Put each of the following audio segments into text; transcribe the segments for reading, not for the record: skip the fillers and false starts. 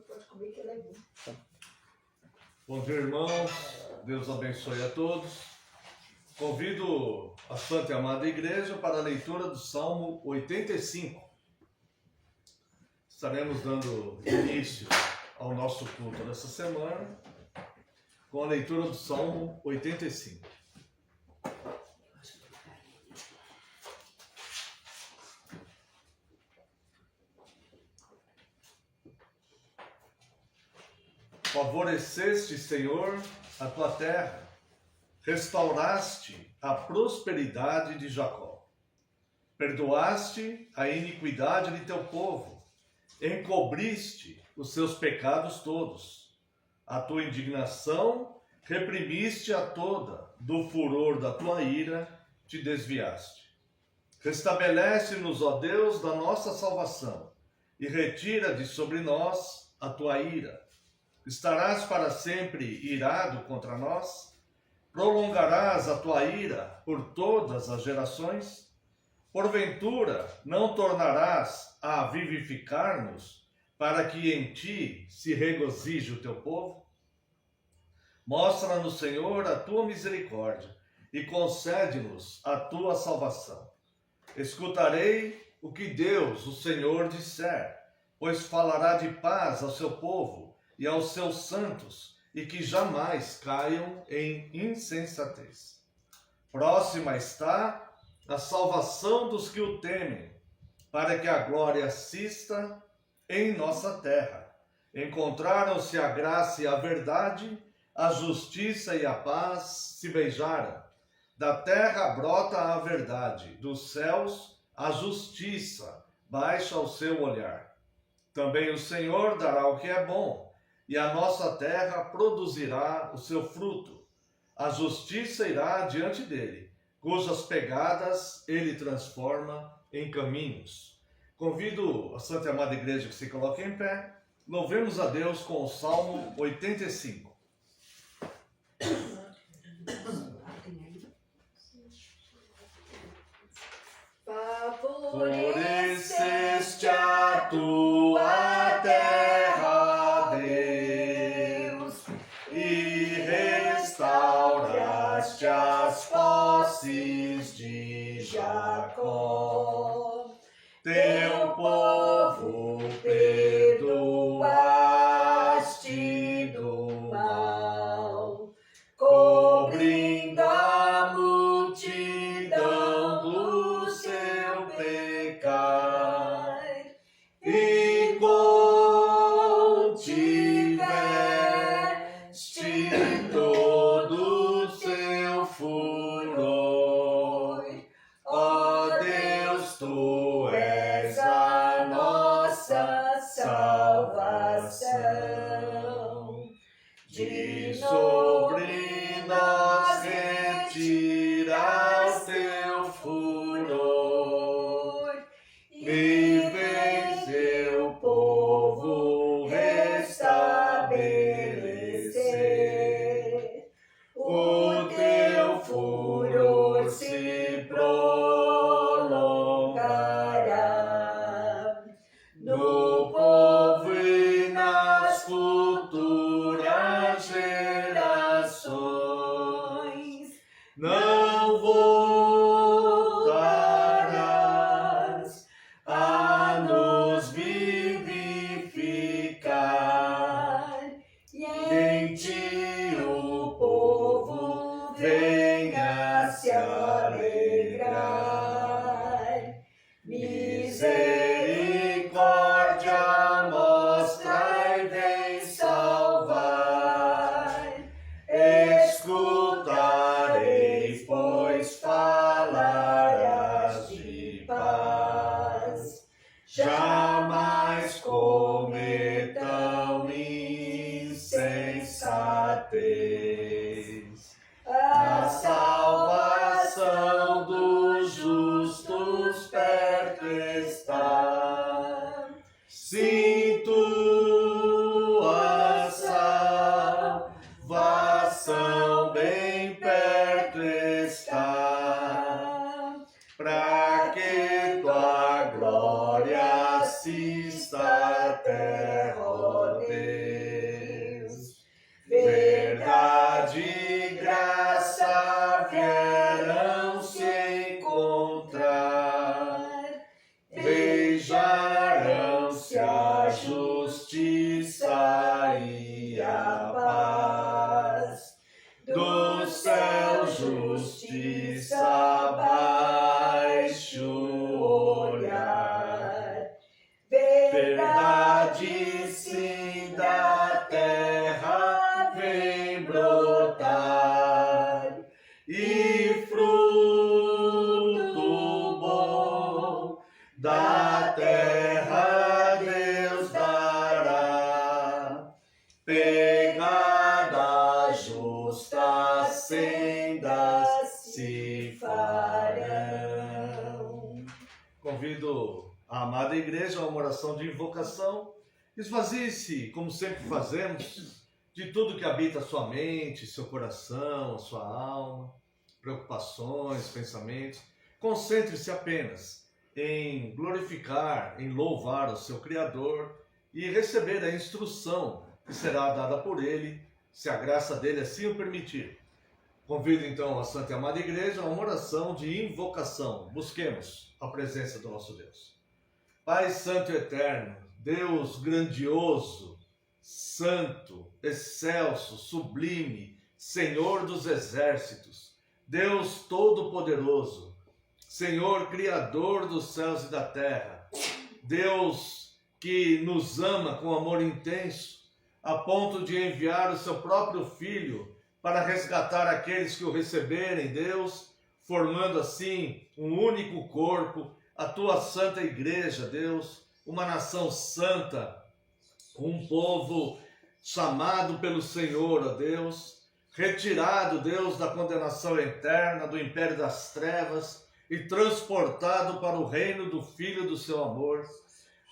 Pode comer que ela é boa. Bom dia, irmãos. Deus abençoe a todos. Convido a Santa e Amada Igreja para a leitura do Salmo 85. Estaremos dando início ao nosso culto dessa semana com a leitura do Salmo 85. Favoreceste, Senhor, a tua terra, restauraste a prosperidade de Jacó. Perdoaste a iniquidade de teu povo, encobriste os seus pecados todos. A tua indignação reprimiste a toda, do furor da tua ira te desviaste. Restabelece-nos, ó Deus, da nossa salvação, e retira de sobre nós a tua ira. Estarás para sempre irado contra nós? Prolongarás a tua ira por todas as gerações? Porventura, não tornarás a vivificar-nos, para que em ti se regozije o teu povo? Mostra-nos, Senhor, a tua misericórdia, e concede-nos a tua salvação. Escutarei o que Deus, o Senhor, disser, pois falará de paz ao seu povo e aos seus santos, e que jamais caiam em insensatez. Próxima está a salvação dos que o temem, para que a glória assista em nossa terra. Encontraram-se a graça e a verdade, a justiça e a paz se beijaram. Da terra brota a verdade, dos céus a justiça baixa o seu olhar. Também o Senhor dará o que é bom, e a nossa terra produzirá o seu fruto. A justiça irá diante dele, cujas pegadas ele transforma em caminhos. Convido a Santa e Amada Igreja que se coloque em pé. Louvemos a Deus com o Salmo 85. Favoreceste a tua terra, Deus, e restauraste as posses de Jacó. Teu povo perdoaste do mal, cobrindo a multidão do seu pecar, e contiveste todo o seu furor. Ó Deus, tu és a nossa salvação. De sobre nós retira o teu furor, e vem teu povo restabelecer. O teu furor se prolongará no povo e nas futuras gerações. sim da terra vem brotar, e fruto bom da terra Deus dará. Pegada justa, sendas se farão. Convido a amada igreja a uma oração de invocação. Esvazie-se, como sempre fazemos, de tudo que habita a sua mente, seu coração, a sua alma, preocupações, pensamentos. Concentre-se apenas em glorificar, em louvar o seu Criador e receber a instrução que será dada por Ele, se a graça dele assim o permitir. Convido então a Santa e Amada Igreja a uma oração de invocação. Busquemos a presença do nosso Deus. Pai Santo e Eterno, Deus grandioso, santo, excelso, sublime, Senhor dos exércitos, Deus todo-poderoso, Senhor Criador dos céus e da terra, Deus que nos ama com amor intenso, a ponto de enviar o seu próprio Filho para resgatar aqueles que o receberem, Deus, formando assim um único corpo, a tua santa igreja, Deus, uma nação santa, um povo chamado pelo Senhor, ó Deus, retirado, Deus, da condenação eterna, do império das trevas e transportado para o reino do Filho do seu amor.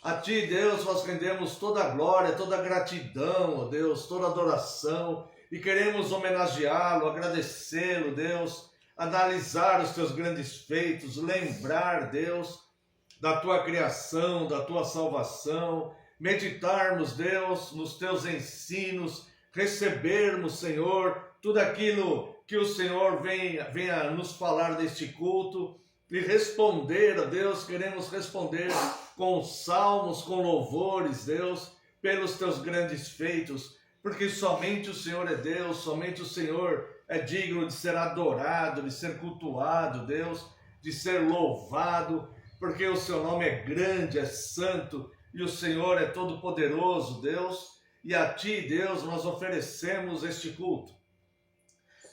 A Ti, Deus, nós rendemos toda a glória, toda a gratidão, ó Deus, toda a adoração, e queremos homenageá-lo, agradecê-lo, Deus, analisar os Teus grandes feitos, lembrar, Deus, da Tua criação, da Tua salvação, meditarmos, Deus, nos Teus ensinos, recebermos, Senhor, tudo aquilo que o Senhor venha nos falar deste culto, e responder, ó Deus, queremos responder com salmos, com louvores, Deus, pelos Teus grandes feitos, porque somente o Senhor é Deus, somente o Senhor é digno de ser adorado, de ser cultuado, Deus, de ser louvado, porque o Seu nome é grande, é santo, e o Senhor é todo-poderoso, Deus, e a Ti, Deus, nós oferecemos este culto.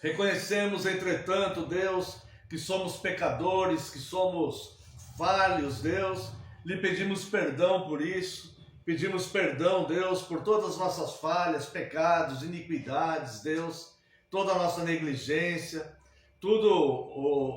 Reconhecemos, entretanto, Deus, que somos pecadores, que somos falhos, Deus, lhe pedimos perdão por isso, pedimos perdão, Deus, por todas as nossas falhas, pecados, iniquidades, Deus, toda a nossa negligência,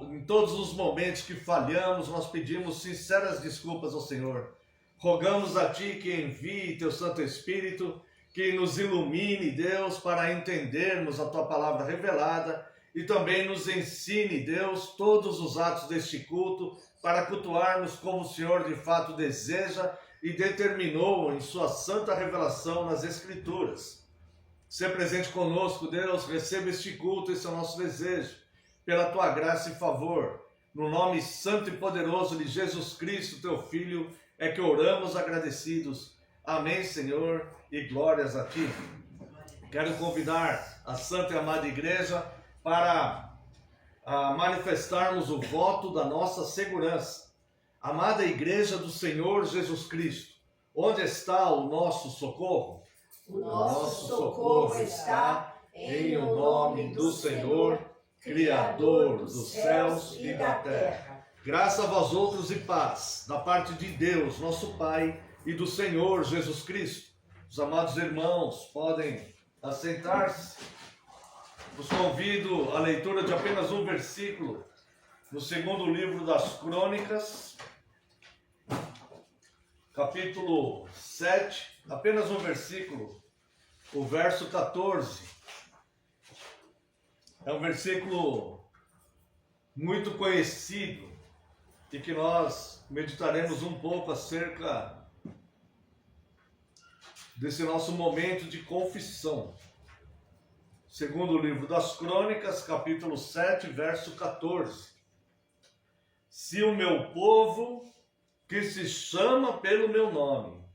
em todos os momentos que falhamos, nós pedimos sinceras desculpas ao Senhor. Rogamos a Ti que envie Teu Santo Espírito, que nos ilumine, Deus, para entendermos a Tua palavra revelada e também nos ensine, Deus, todos os atos deste culto para cultuarmos como o Senhor de fato deseja e determinou em Sua santa revelação nas Escrituras. Ser presente conosco, Deus, receba este culto, esse é o nosso desejo, pela Tua graça e favor. No nome santo e poderoso de Jesus Cristo, Teu Filho, é que oramos agradecidos. Amém, Senhor, e glórias a Ti. Quero convidar a Santa e Amada Igreja para manifestarmos o voto da nossa segurança. Amada Igreja do Senhor Jesus Cristo, onde está o nosso socorro? O nosso socorro está em o nome do Senhor, Criador dos céus e da terra. Graça a vós outros e paz, da parte de Deus, nosso Pai, e do Senhor Jesus Cristo. Os amados irmãos podem assentar-se. Os convido à leitura de apenas um versículo no segundo livro das Crônicas, capítulo 7, apenas um versículo, o verso 14. É um versículo muito conhecido e que nós meditaremos um pouco acerca desse nosso momento de confissão. Segundo o livro das Crônicas, capítulo 7, verso 14. Se o meu povo, que se chama pelo meu nome,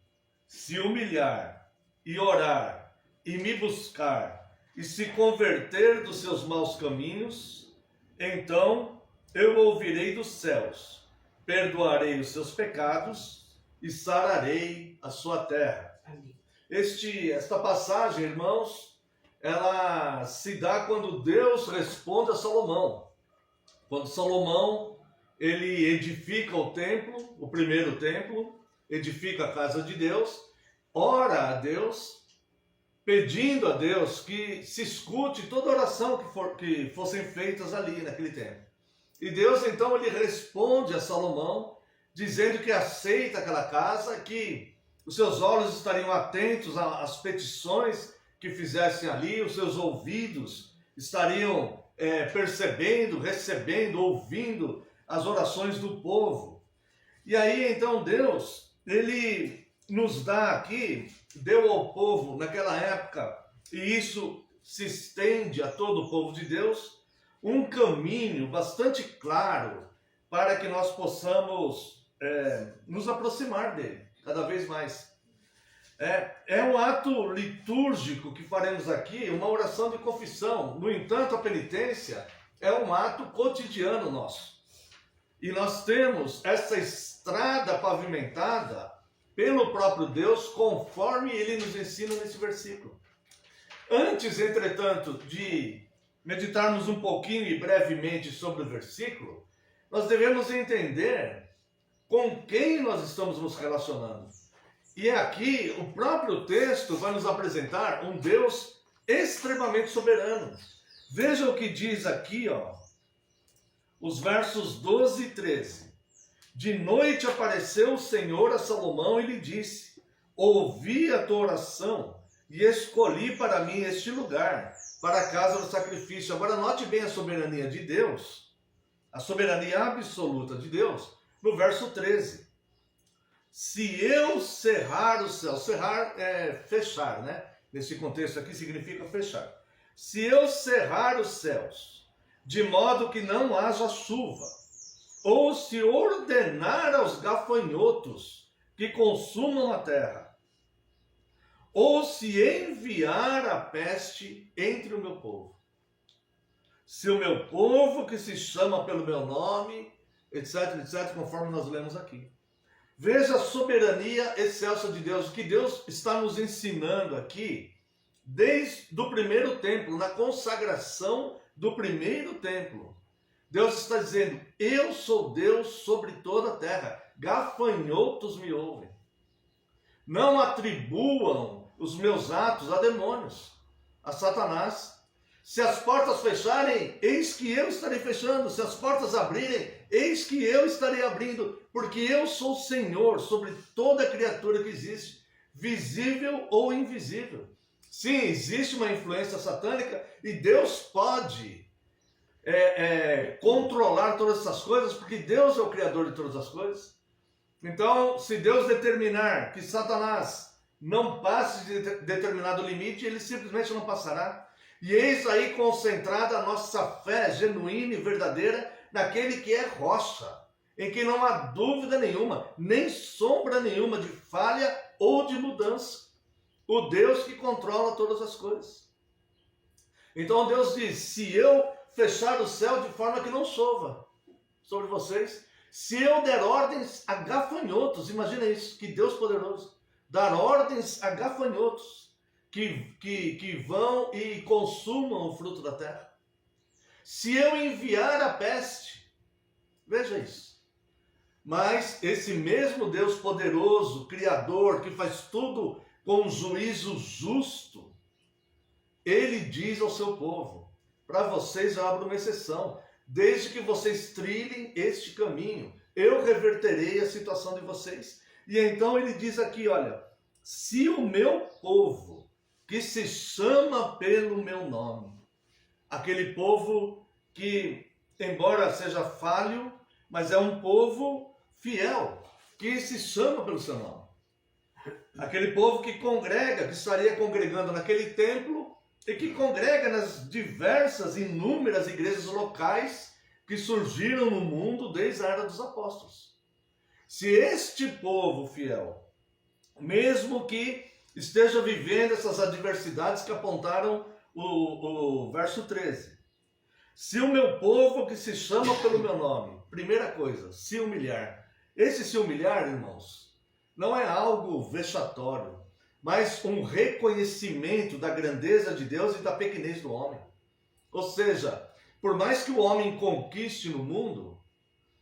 se humilhar e orar e me buscar e se converter dos seus maus caminhos, então eu ouvirei dos céus, perdoarei os seus pecados e sararei a sua terra. Amém. esta passagem, irmãos, ela se dá quando Deus responde a Salomão. Quando Salomão, ele edifica o templo, o primeiro templo, edifica a casa de Deus, ora a Deus, pedindo a Deus que se escute toda oração que fossem feitas ali naquele tempo. E Deus então ele responde a Salomão, dizendo que aceita aquela casa, que os seus olhos estariam atentos às petições que fizessem ali, os seus ouvidos estariam percebendo, recebendo, ouvindo as orações do povo. E aí então Deus, ele nos dá aqui, deu ao povo naquela época, e isso se estende a todo o povo de Deus, um caminho bastante claro para que nós possamos nos aproximar dele cada vez mais. É um ato litúrgico que faremos aqui, uma oração de confissão. No entanto, a penitência é um ato cotidiano nosso. E nós temos essa estrada pavimentada pelo próprio Deus, conforme ele nos ensina nesse versículo. Antes, entretanto, de meditarmos um pouquinho e brevemente sobre o versículo, nós devemos entender com quem nós estamos nos relacionando. E aqui, o próprio texto vai nos apresentar um Deus extremamente soberano. Veja o que diz aqui, os versos 12 e 13. De noite apareceu o Senhor a Salomão e lhe disse: ouvi a tua oração e escolhi para mim este lugar, para a casa do sacrifício. Agora note bem a soberania de Deus, a soberania absoluta de Deus, no verso 13. Se eu cerrar os céus, cerrar é fechar, né? Nesse contexto aqui significa fechar. Se eu cerrar os céus, de modo que não haja chuva, ou se ordenar aos gafanhotos que consumam a terra, ou se enviar a peste entre o meu povo, se o meu povo que se chama pelo meu nome, etc, etc, conforme nós lemos aqui. Veja a soberania excelsa de Deus, o que Deus está nos ensinando aqui, desde o primeiro templo, na consagração do primeiro templo. Deus está dizendo: eu sou Deus sobre toda a terra, gafanhotos me ouvem. Não atribuam os meus atos a demônios, a Satanás. Se as portas fecharem, eis que eu estarei fechando. Se as portas abrirem, eis que eu estarei abrindo. Porque eu sou o Senhor sobre toda criatura que existe, visível ou invisível. Sim, existe uma influência satânica e Deus pode controlar todas essas coisas, porque Deus é o Criador de todas as coisas. Então, se Deus determinar que Satanás não passe de determinado limite, ele simplesmente não passará. E eis aí concentrada a nossa fé genuína e verdadeira naquele que é rocha, em que não há dúvida nenhuma, nem sombra nenhuma de falha ou de mudança. O Deus que controla todas as coisas. Então Deus diz: se eu fechar o céu de forma que não chova sobre vocês, se eu der ordens a gafanhotos, imagina isso, que Deus poderoso, dar ordens a gafanhotos, que vão e consumam o fruto da terra. Se eu enviar a peste, veja isso. Mas esse mesmo Deus poderoso, Criador, que faz tudo com um juízo justo, ele diz ao seu povo: para vocês eu abro uma exceção, desde que vocês trilhem este caminho, eu reverterei a situação de vocês. E então ele diz aqui, olha: se o meu povo, que se chama pelo meu nome, aquele povo que, embora seja falho, mas é um povo fiel, que se chama pelo seu nome, aquele povo que congrega, que estaria congregando naquele templo e que congrega nas diversas, inúmeras igrejas locais que surgiram no mundo desde a era dos apóstolos. Se este povo fiel, mesmo que esteja vivendo essas adversidades que apontaram o verso 13. Se o meu povo que se chama pelo meu nome, primeira coisa, se humilhar. Esse se humilhar, irmãos, não é algo vexatório, mas um reconhecimento da grandeza de Deus e da pequenez do homem. Ou seja, por mais que o homem conquiste no mundo,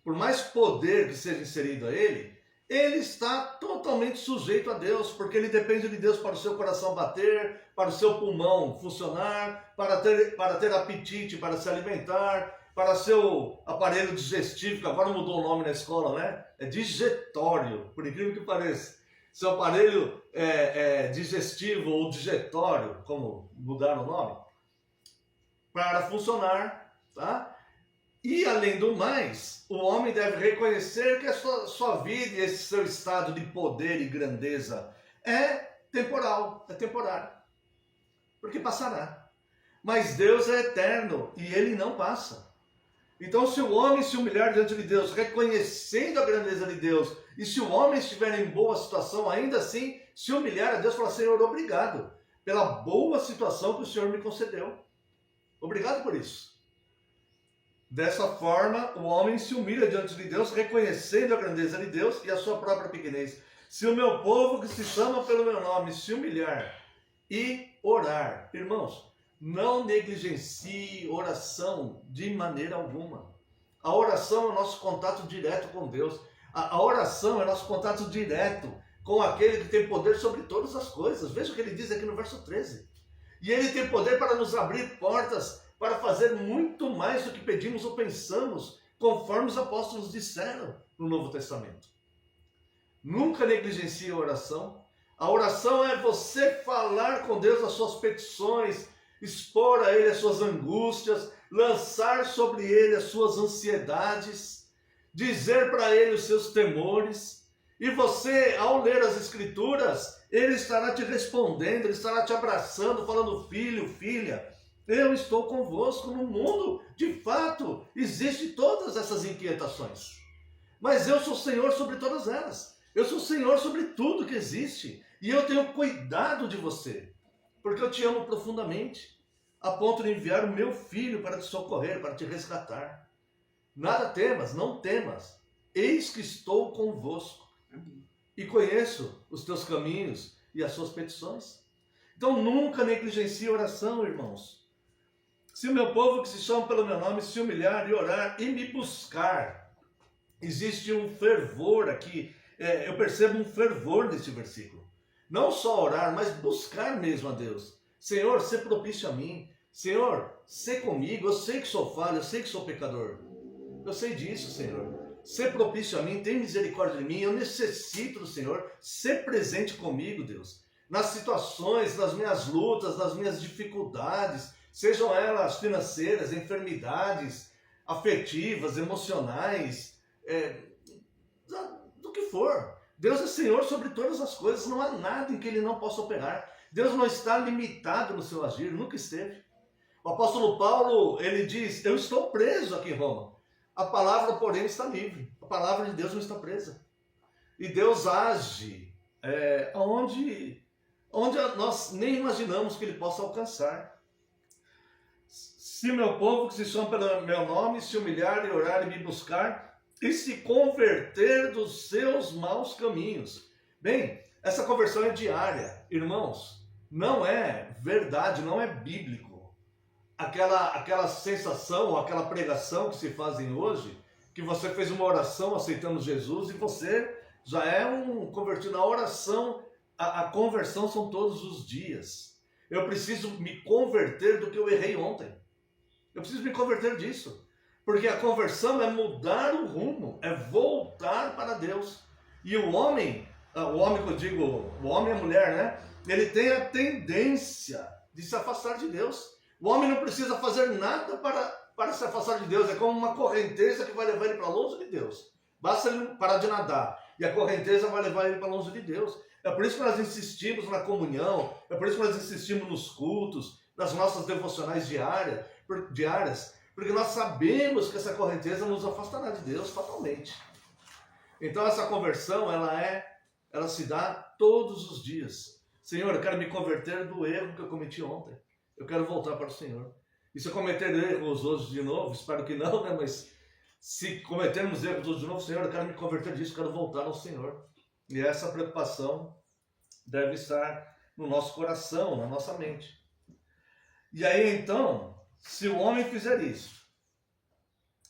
por mais poder que seja inserido a ele está totalmente sujeito a Deus, porque ele depende de Deus para o seu coração bater, para o seu pulmão funcionar, para ter apetite, para se alimentar, para seu aparelho digestivo, que agora mudou o nome na escola, né? É digetório, por incrível que pareça. Seu aparelho digestivo ou digetório, como mudaram o nome, para funcionar, tá? E, além do mais, o homem deve reconhecer que a sua vida e esse seu estado de poder e grandeza é temporal, é temporário. Porque passará. Mas Deus é eterno e ele não passa. Então, se o homem se humilhar diante de Deus, reconhecendo a grandeza de Deus, e se o homem estiver em boa situação, ainda assim, se humilhar a Deus, falar: Senhor, obrigado pela boa situação que o Senhor me concedeu. Obrigado por isso. Dessa forma, o homem se humilha diante de Deus, reconhecendo a grandeza de Deus e a sua própria pequenez. Se o meu povo, que se chama pelo meu nome, se humilhar e orar, irmãos, não negligencie oração de maneira alguma. A oração é o nosso contato direto com Deus. A oração é o nosso contato direto com aquele que tem poder sobre todas as coisas. Veja o que ele diz aqui no verso 13. E ele tem poder para nos abrir portas, para fazer muito mais do que pedimos ou pensamos, conforme os apóstolos disseram no Novo Testamento. Nunca negligencie a oração. A oração é você falar com Deus as suas petições, expor a Ele as suas angústias, lançar sobre Ele as suas ansiedades, dizer para Ele os seus temores. E você, ao ler as Escrituras, Ele estará te respondendo, Ele estará te abraçando, falando: filho, filha, eu estou convosco. No mundo, de fato, existem todas essas inquietações. Mas eu sou Senhor sobre todas elas. Eu sou Senhor sobre tudo que existe. E eu tenho cuidado de você, porque eu te amo profundamente, a ponto de enviar o meu filho para te socorrer, para te resgatar. Nada temas, não temas. Eis que estou convosco. E conheço os teus caminhos e as suas petições. Então nunca negligencie a oração, irmãos. Se o meu povo, que se chama pelo meu nome, se humilhar e orar e me buscar, existe um fervor aqui. Eu percebo um fervor nesse versículo. Não só orar, mas buscar mesmo a Deus. Senhor, sê propício a mim. Senhor, sê comigo. Eu sei que sou falho, eu sei que sou pecador. Eu sei disso, Senhor. Sê propício a mim, tem misericórdia de mim. Eu necessito do Senhor. Sê presente comigo, Deus. Nas situações, nas minhas lutas, nas minhas dificuldades, sejam elas financeiras, enfermidades, afetivas, emocionais, do que for. Deus é Senhor sobre todas as coisas, não há nada em que Ele não possa operar. Deus não está limitado no seu agir, nunca esteve. O apóstolo Paulo, ele diz: eu estou preso aqui em Roma. A palavra, porém, está livre. A palavra de Deus não está presa. E Deus age onde nós nem imaginamos que Ele possa alcançar. Se meu povo, que se chama pelo meu nome, se humilhar e orar e me buscar, e se converter dos seus maus caminhos. Bem, essa conversão é diária, irmãos. Não é verdade, não é bíblico. Aquela sensação, aquela pregação que se fazem hoje, que você fez uma oração aceitando Jesus e você já é um convertido. A oração, a conversão são todos os dias. Eu preciso me converter do que eu errei ontem. Eu preciso me converter disso. Porque a conversão é mudar o rumo, é voltar para Deus. E o homem que eu digo, o homem e a mulher, né? Ele tem a tendência de se afastar de Deus. O homem não precisa fazer nada para se afastar de Deus. É como uma correnteza que vai levar ele para longe de Deus. Basta ele parar de nadar e a correnteza vai levar ele para longe de Deus. É por isso que nós insistimos na comunhão, é por isso que nós insistimos nos cultos, nas nossas devocionais diárias, porque nós sabemos que essa correnteza nos afastará de Deus fatalmente. Então essa conversão, ela se dá todos os dias. Senhor, eu quero me converter do erro que eu cometi ontem. Eu quero voltar para o Senhor. E se eu cometer erros hoje de novo, espero que não, né? Mas se cometermos erros hoje de novo, Senhor, eu quero me converter disso, eu quero voltar ao Senhor. E essa preocupação deve estar no nosso coração, na nossa mente. E aí então, se o homem fizer isso,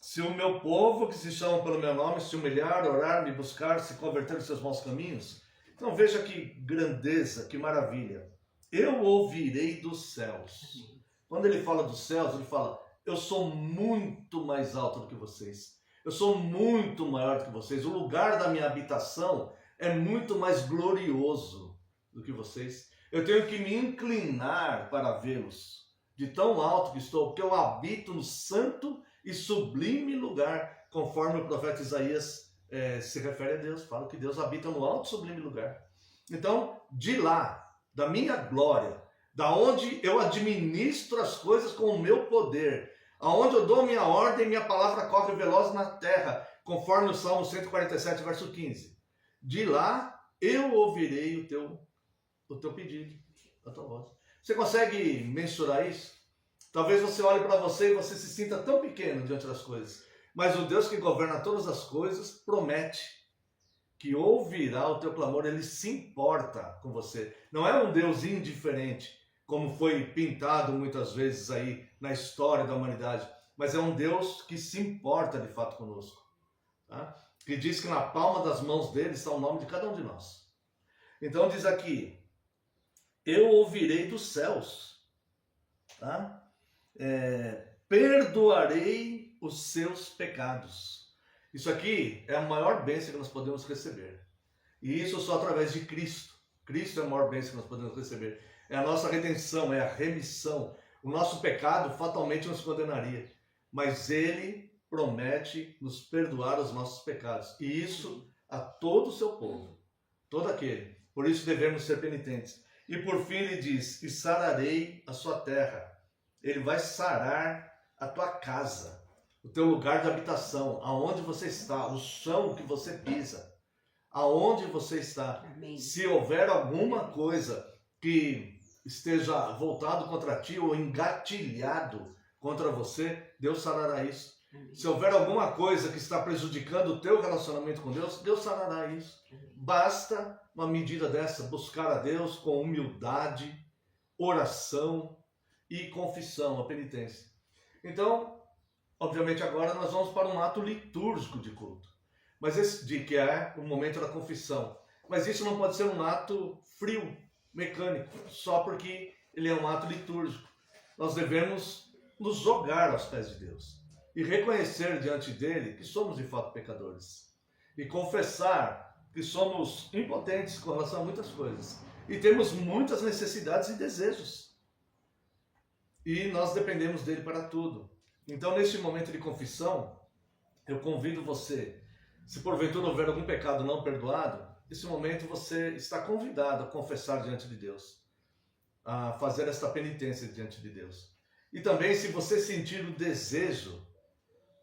se o meu povo, que se chama pelo meu nome, se humilhar, orar, me buscar, se converter dos seus maus caminhos, então veja que grandeza, que maravilha. Eu ouvirei dos céus. Quando ele fala dos céus, ele fala, eu sou muito mais alto do que vocês. Eu sou muito maior do que vocês. O lugar da minha habitação é muito mais glorioso do que vocês. Eu tenho que me inclinar para vê-los. De tão alto que estou, porque eu habito no santo e sublime lugar, conforme o profeta Isaías se refere a Deus. Fala que Deus habita no alto e sublime lugar. Então, de lá, da minha glória, da onde eu administro as coisas com o meu poder, aonde eu dou minha ordem, minha palavra corre veloz na terra, conforme o Salmo 147, verso 15. De lá, eu ouvirei o teu pedido, a tua voz. Você consegue mensurar isso? Talvez você olhe para você e você se sinta tão pequeno diante das coisas. Mas o Deus que governa todas as coisas promete que ouvirá o teu clamor. Ele se importa com você. Não é um Deus indiferente, como foi pintado muitas vezes aí na história da humanidade. Mas é um Deus que se importa de fato conosco. Tá? Que diz que na palma das mãos dele está o nome de cada um de nós. Então diz aqui, eu ouvirei dos céus, tá? Perdoarei os seus pecados. Isso aqui é a maior bênção que nós podemos receber. E isso só através de Cristo. Cristo é a maior bênção que nós podemos receber. É a nossa redenção, é a remissão. O nosso pecado fatalmente nos condenaria. Mas Ele promete nos perdoar os nossos pecados. E isso a todo o seu povo. Todo aquele. Por isso devemos ser penitentes. E por fim ele diz, e sararei a sua terra. Ele vai sarar a tua casa, o teu lugar de habitação, aonde você está, o chão que você pisa, aonde você está. Amém. Se houver alguma coisa que esteja voltado contra ti ou engatilhado contra você, Deus sarará isso. Amém. Se houver alguma coisa que está prejudicando o teu relacionamento com Deus, Deus sarará isso. Basta uma medida dessa, buscar a Deus com humildade, oração e confissão, a penitência. Então, obviamente agora nós vamos para um ato litúrgico de culto. Mas esse de que é o momento da confissão. Mas isso não pode ser um ato frio, mecânico, só porque ele é um ato litúrgico. Nós devemos nos jogar aos pés de Deus e reconhecer diante dele que somos de fato pecadores. E confessar que somos impotentes com relação a muitas coisas. E temos muitas necessidades e desejos. E nós dependemos dele para tudo. Então, neste momento de confissão, eu convido você, se porventura houver algum pecado não perdoado, nesse momento você está convidado a confessar diante de Deus, a fazer esta penitência diante de Deus. E também, se você sentir o desejo,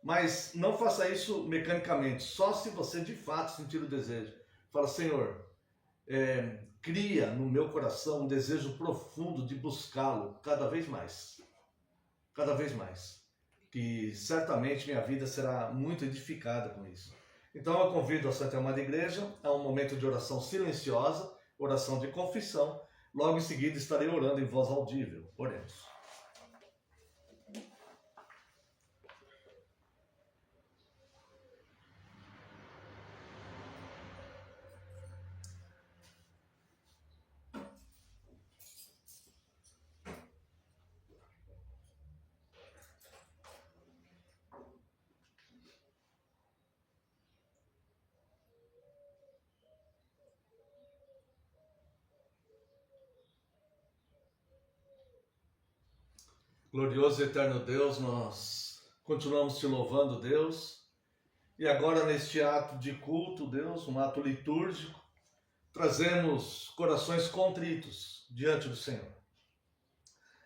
mas não faça isso mecanicamente, só se você de fato sentir o desejo. Fala, Senhor, cria no meu coração um desejo profundo de buscá-lo cada vez mais. Cada vez mais. Que certamente minha vida será muito edificada com isso. Então eu convido a Santa Amada Igreja a um momento de oração silenciosa, oração de confissão. Logo em seguida estarei orando em voz audível. Oremos. Glorioso e eterno Deus, nós continuamos te louvando, Deus, e agora neste ato de culto, Deus, um ato litúrgico, trazemos corações contritos diante do Senhor.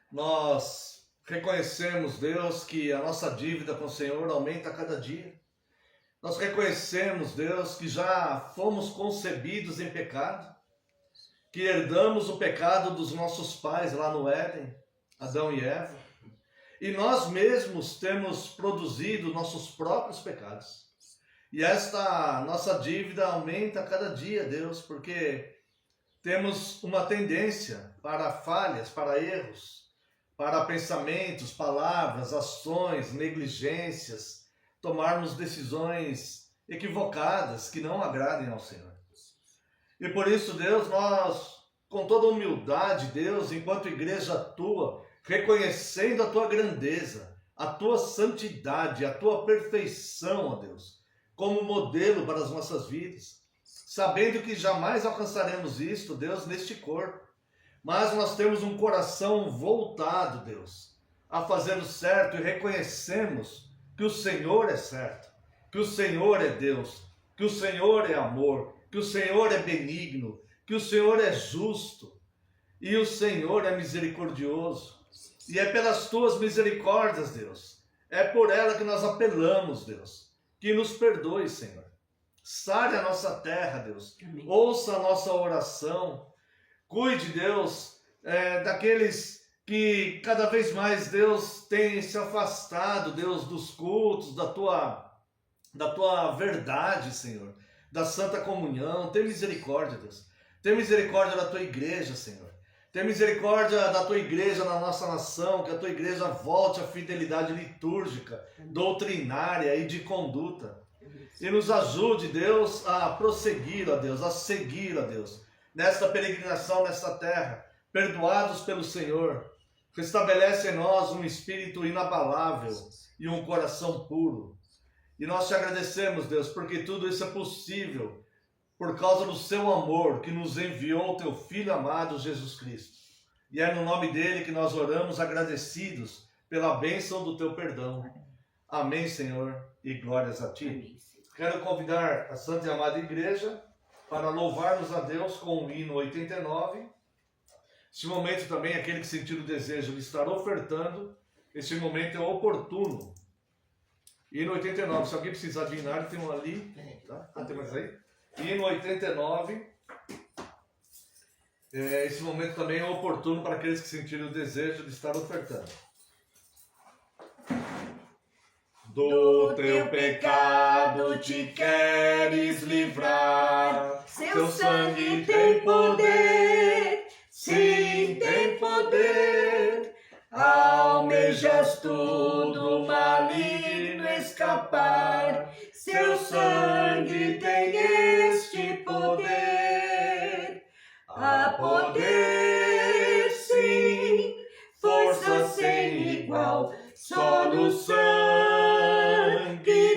Nós reconhecemos, Deus, que a nossa dívida com o Senhor aumenta a cada dia. Nós reconhecemos, Deus, que já fomos concebidos em pecado, que herdamos o pecado dos nossos pais lá no Éden, Adão e Eva. E nós mesmos temos produzido nossos próprios pecados. E esta nossa dívida aumenta a cada dia, Deus, porque temos uma tendência para falhas, para erros, para pensamentos, palavras, ações, negligências, tomarmos decisões equivocadas que não agradem ao Senhor. E por isso, Deus, nós, com toda humildade, Deus, enquanto igreja tua, reconhecendo a tua grandeza, a tua santidade, a tua perfeição, ó Deus, como modelo para as nossas vidas, sabendo que jamais alcançaremos isto, Deus, neste corpo, mas nós temos um coração voltado, Deus, a fazer o certo e reconhecemos que o Senhor é certo, que o Senhor é Deus, que o Senhor é amor, que o Senhor é benigno, que o Senhor é justo e o Senhor é misericordioso. E é pelas tuas misericórdias, Deus, é por ela que nós apelamos, Deus, que nos perdoe, Senhor. Sare a nossa terra, Deus. Amém. Ouça a nossa oração. Cuide, Deus, daqueles que cada vez mais, Deus, tem se afastado, Deus, dos cultos, da tua verdade, Senhor, da santa comunhão. Tem misericórdia, Deus. Tem misericórdia da tua igreja, Senhor. Tem misericórdia da tua igreja na nossa nação, que a tua igreja volte à fidelidade litúrgica, doutrinária e de conduta. E nos ajude, Deus, a prosseguir, ó Deus, a seguir, ó Deus, nesta peregrinação, nesta terra, perdoados pelo Senhor. Restabelece em nós um espírito inabalável e um coração puro. E nós te agradecemos, Deus, porque tudo isso é possível por causa do seu amor que nos enviou o teu Filho amado, Jesus Cristo. E é no nome dele que nós oramos agradecidos pela bênção do teu perdão. Amém, Senhor, e glórias a ti. Amém. Quero convidar a Santa e Amada Igreja para louvarmos a Deus com o hino 89. Este momento também, aquele que sentir o desejo de estar ofertando, este momento é oportuno. Hino 89, se alguém precisar de hinário, tem um ali. Tá? Tem mais aí? Hino 89. Esse momento também é oportuno para aqueles que sentirem o desejo de estar ofertando. Do teu pecado te queres livrar, seu sangue tem poder, sim, tem poder. Almejas tudo maligno escapar, seu sangue tem este poder. Há poder, sim, força sem igual, só no sangue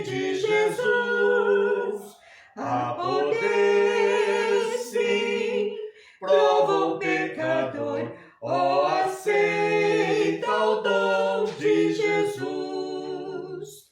de Jesus. Há poder, sim, prova o pecador, ó, aceita o dom de Jesus.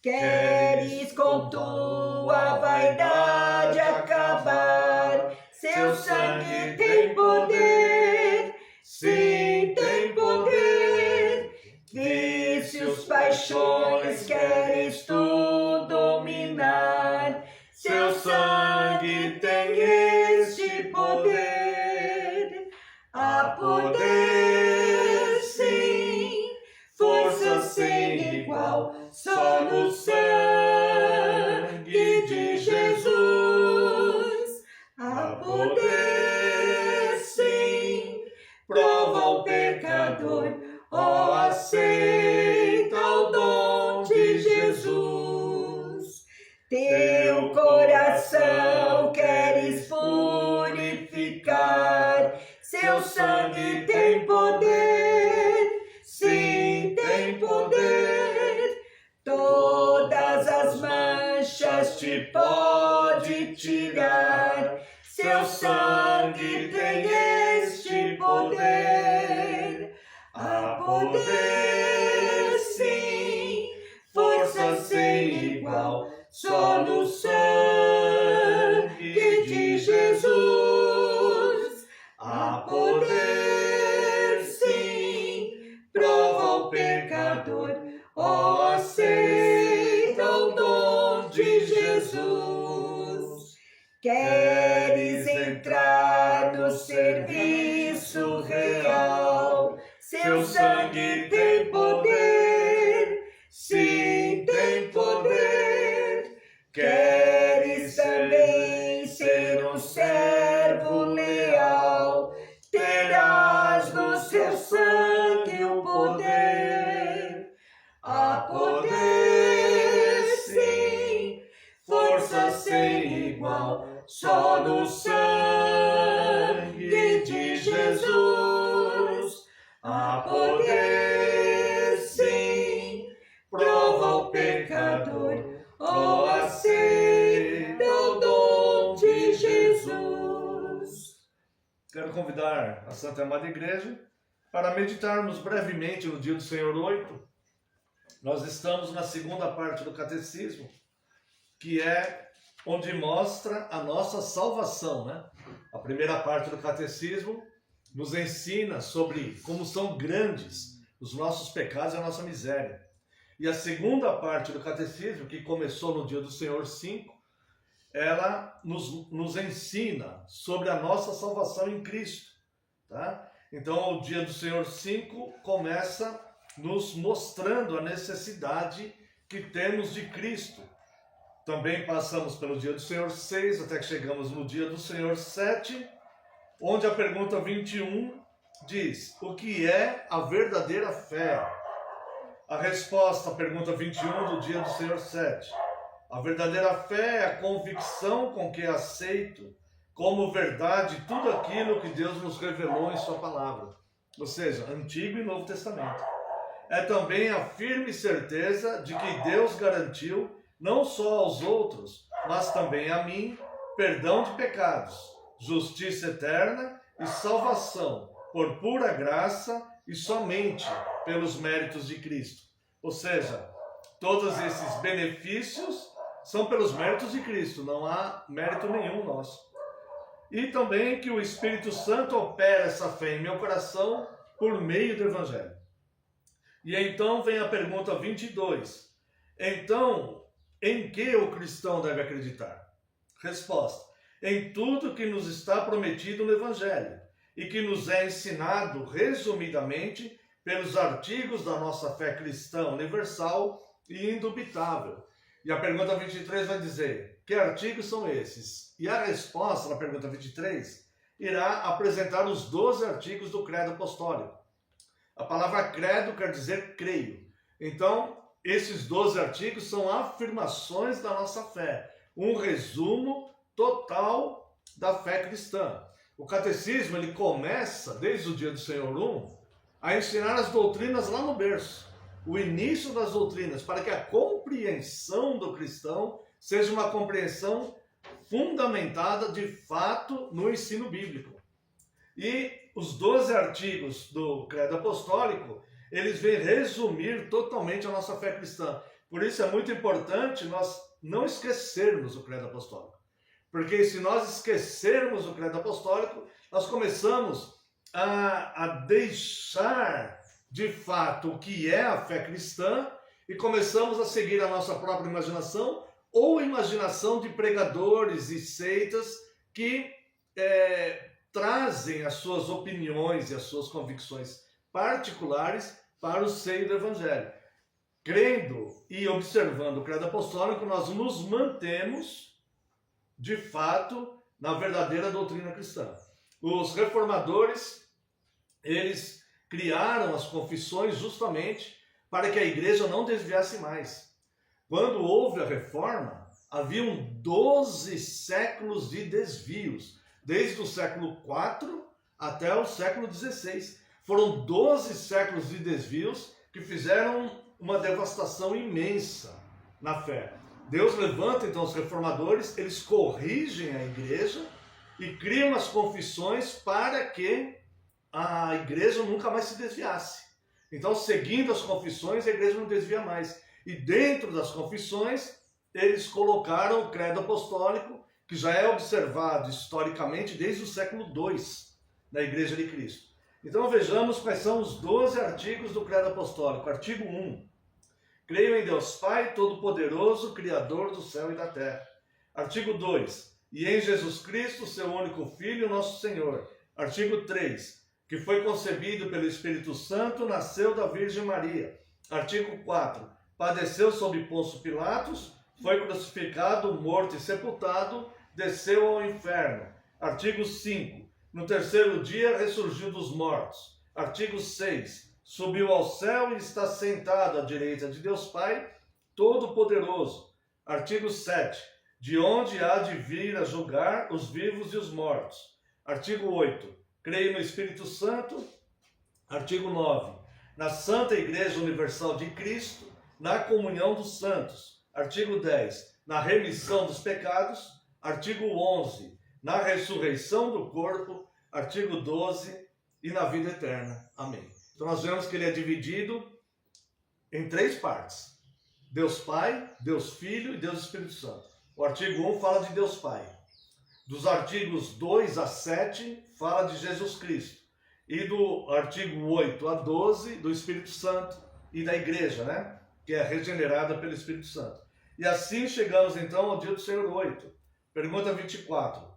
Queres com tua vaidade acabar, seu sangue tem poder, sim, tem poder. Vícios, paixões, queres tu dominar, seu sangue tem este poder. Há poder, sim, força sem igual, só no sangue de Jesus. Há poder, sim, prova o pecador, ó, aceita o dom de Jesus. Teu coração queres purificar, seu sangue tem poder, sim, tem poder. Todas as manchas te pode tirar, seu sangue tem este poder. Há poder, sim, força sem igual, só no sangue de Jesus. Há poder, sim, prova o pecador, ó, aceita o dom de Jesus. Queres entrar no serviço real, seu sangue tem poder, sim, tem poder. Queres também ser um servo leal, Há poder, sim, prova o pecador, oh, aceita o dom de Jesus. Quero convidar a Santa Amada Igreja para meditarmos brevemente no dia do Senhor 8. Nós estamos na segunda parte do Catecismo, que é onde mostra a nossa salvação, né? A primeira parte do Catecismo nos ensina sobre como são grandes os nossos pecados e a nossa miséria. E a segunda parte do Catecismo, que começou no dia do Senhor 5, ela nos ensina sobre a nossa salvação em Cristo, tá? Então, o dia do Senhor 5 começa nos mostrando a necessidade que temos de Cristo. Também passamos pelo dia do Senhor 6, até que chegamos no dia do Senhor 7, onde a pergunta 21 diz: o que é a verdadeira fé? A resposta à pergunta 21 do dia do Senhor 7. A verdadeira fé é a convicção com que aceito como verdade tudo aquilo que Deus nos revelou em sua palavra, ou seja, Antigo e Novo Testamento. É também a firme certeza de que Deus garantiu, não só aos outros, mas também a mim, perdão de pecados, justiça eterna e salvação, por pura graça e somente pelos méritos de Cristo. Ou seja, todos esses benefícios são pelos méritos de Cristo, não há mérito nenhum nosso. E também que o Espírito Santo opera essa fé em meu coração por meio do Evangelho. E então vem a pergunta 22. Então, em que o cristão deve acreditar? Resposta: em tudo que nos está prometido no Evangelho e que nos é ensinado resumidamente pelos artigos da nossa fé cristã universal e indubitável. E a pergunta 23 vai dizer: que artigos são esses? E a resposta na pergunta 23 irá apresentar os 12 artigos do Credo Apostólico. A palavra credo quer dizer creio. Então, esses 12 artigos são afirmações da nossa fé, um resumo total da fé cristã. O catecismo ele começa, desde o dia do Senhor 1, a ensinar as doutrinas lá no berço, o início das doutrinas, para que a compreensão do cristão seja uma compreensão fundamentada de fato no ensino bíblico. E os 12 artigos do Credo Apostólico, eles vêm resumir totalmente a nossa fé cristã. Por isso é muito importante nós não esquecermos o Credo Apostólico. Porque se nós esquecermos o Credo Apostólico, nós começamos a deixar de fato o que é a fé cristã e começamos a seguir a nossa própria imaginação ou imaginação de pregadores e seitas que trazem as suas opiniões e as suas convicções particulares para o seio do Evangelho. Crendo e observando o Credo Apostólico, nós nos mantemos, de fato, na verdadeira doutrina cristã. Os reformadores, eles criaram as confissões justamente para que a igreja não desviasse mais. Quando houve a reforma, haviam 12 séculos de desvios, desde o século IV até o século XVI. Foram 12 séculos de desvios que fizeram uma devastação imensa na fé. Deus levanta então os reformadores, eles corrigem a igreja e criam as confissões para que a igreja nunca mais se desviasse. Então, seguindo as confissões, a igreja não desvia mais. E dentro das confissões, eles colocaram o Credo Apostólico, que já é observado historicamente desde o século II na Igreja de Cristo. Então vejamos quais são os 12 artigos do Credo Apostólico. Artigo 1. Creio em Deus Pai Todo-Poderoso, Criador do céu e da terra. Artigo 2. E em Jesus Cristo, seu único Filho, nosso Senhor. Artigo 3. Que foi concebido pelo Espírito Santo, nasceu da Virgem Maria. Artigo 4. Padeceu sob Pôncio Pilatos, foi crucificado, morto e sepultado, desceu ao inferno. Artigo 5. No terceiro dia ressurgiu dos mortos. Artigo 6. Subiu ao céu e está sentado à direita de Deus Pai, Todo-Poderoso. Artigo 7. De onde há de vir a julgar os vivos e os mortos. Artigo 8. Creio no Espírito Santo, Artigo 9. Na Santa Igreja Universal de Cristo, na comunhão dos santos. Artigo 10. Na remissão dos pecados. Artigo 11. Na ressurreição do corpo. Artigo 12. E na vida eterna. Amém. Então nós vemos que ele é dividido em 3 partes. Deus Pai, Deus Filho e Deus Espírito Santo. O artigo 1 fala de Deus Pai. Dos artigos 2 a 7 fala de Jesus Cristo. E do artigo 8 a 12 do Espírito Santo e da igreja, né? Que é regenerada pelo Espírito Santo. E assim chegamos então ao dia do Senhor 8. Pergunta 24.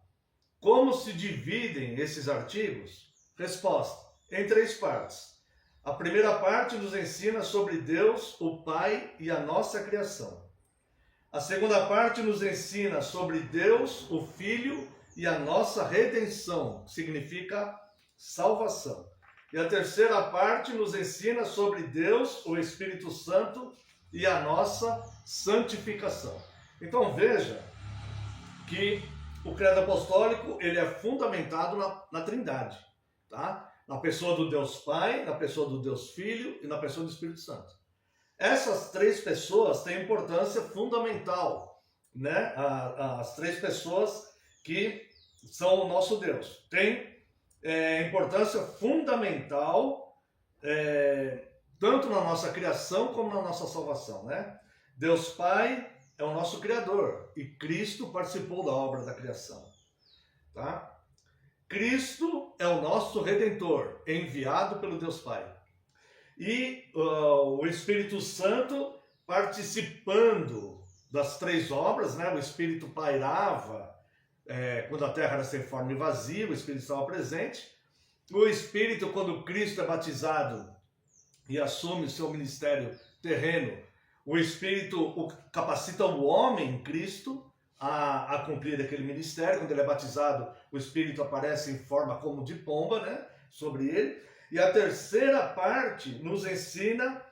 Como se dividem esses artigos? Resposta: em 3 partes. A primeira parte nos ensina sobre Deus, o Pai e a nossa criação. A segunda parte nos ensina sobre Deus, o Filho e a nossa redenção, que significa salvação. E a terceira parte nos ensina sobre Deus, o Espírito Santo e a nossa santificação. Então veja que o credo apostólico ele é fundamentado na Trindade, tá? Na pessoa do Deus Pai, na pessoa do Deus Filho e na pessoa do Espírito Santo. Essas 3 pessoas têm importância fundamental, né? As 3 pessoas que são o nosso Deus. Tem importância fundamental, tanto na nossa criação como na nossa salvação, né? Deus Pai é o nosso Criador e Cristo participou da obra da criação, tá? Cristo é o nosso Redentor, enviado pelo Deus Pai. E o Espírito Santo participando das 3 obras, né? O Espírito pairava quando a terra era sem forma e vazia, o Espírito estava presente. O Espírito, quando Cristo é batizado e assume o seu ministério terreno, o Espírito capacita o homem em Cristo a cumprir aquele ministério. Quando ele é batizado, o Espírito aparece em forma como de pomba, né, sobre ele. E a terceira parte nos ensina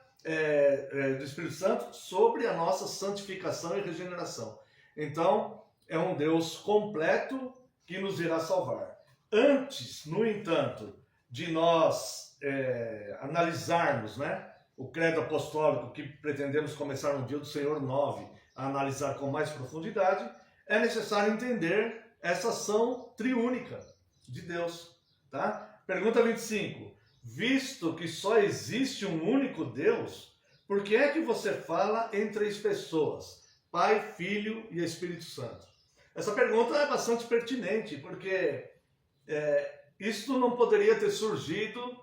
do Espírito Santo sobre a nossa santificação e regeneração. Então, é um Deus completo que nos irá salvar. Antes, no entanto, de nós analisarmos, né, o credo apostólico que pretendemos começar no dia do Senhor 9, a analisar com mais profundidade, é necessário entender essa ação triúnica de Deus, tá? Pergunta 25. Visto que só existe um único Deus, por que é que você fala em 3 pessoas? Pai, Filho e Espírito Santo. Essa pergunta é bastante pertinente, porque isso não poderia ter surgido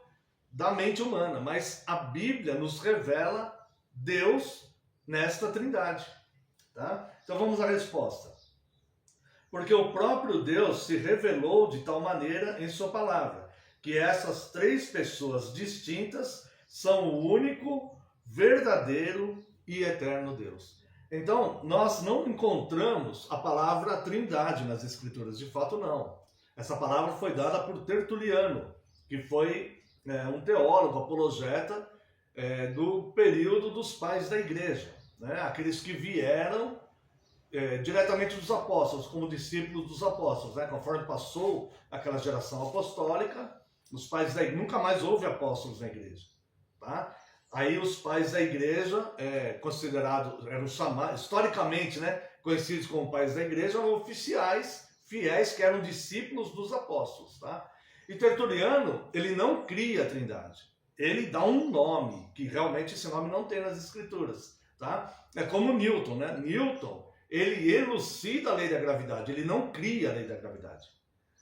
da mente humana, mas a Bíblia nos revela Deus nesta Trindade, tá? Então vamos à resposta. Porque o próprio Deus se revelou de tal maneira em sua palavra, que essas 3 pessoas distintas são o único, verdadeiro e eterno Deus. Então, nós não encontramos a palavra Trindade nas Escrituras, de fato não. Essa palavra foi dada por Tertuliano, que foi um teólogo, apologeta do período dos pais da igreja, né? Aqueles que vieram diretamente dos apóstolos, como discípulos dos apóstolos, né? Conforme passou aquela geração apostólica, os pais da igreja, nunca mais houve apóstolos na igreja, tá? Aí os pais da igreja, considerados, eram chamados, historicamente, né, conhecidos como pais da igreja, eram oficiais fiéis que eram discípulos dos apóstolos, tá? E Tertuliano, ele não cria a Trindade, ele dá um nome, que realmente esse nome não tem nas Escrituras, tá? É como Newton, né? Newton, ele elucida a lei da gravidade, ele não cria a lei da gravidade.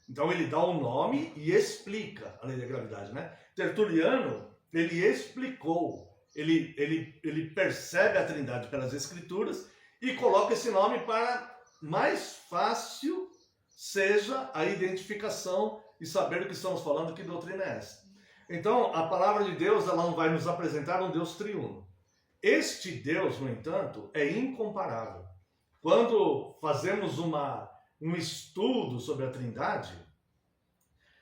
Então ele dá um nome e explica a lei da gravidade, né? Tertuliano, ele explicou, ele percebe a Trindade pelas Escrituras e coloca esse nome para mais fácil seja a identificação e saber do que estamos falando, que doutrina é essa. Então, a palavra de Deus, ela não vai nos apresentar um Deus triuno. Este Deus, no entanto, é incomparável. Quando fazemos um estudo sobre a Trindade,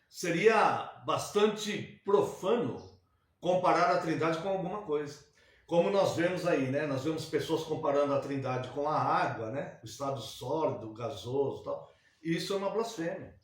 seria bastante profano comparar a Trindade com alguma coisa. Como nós vemos aí, né? Nós vemos pessoas comparando a Trindade com a água, né? O estado sólido, gasoso e tal. Isso é uma blasfêmia.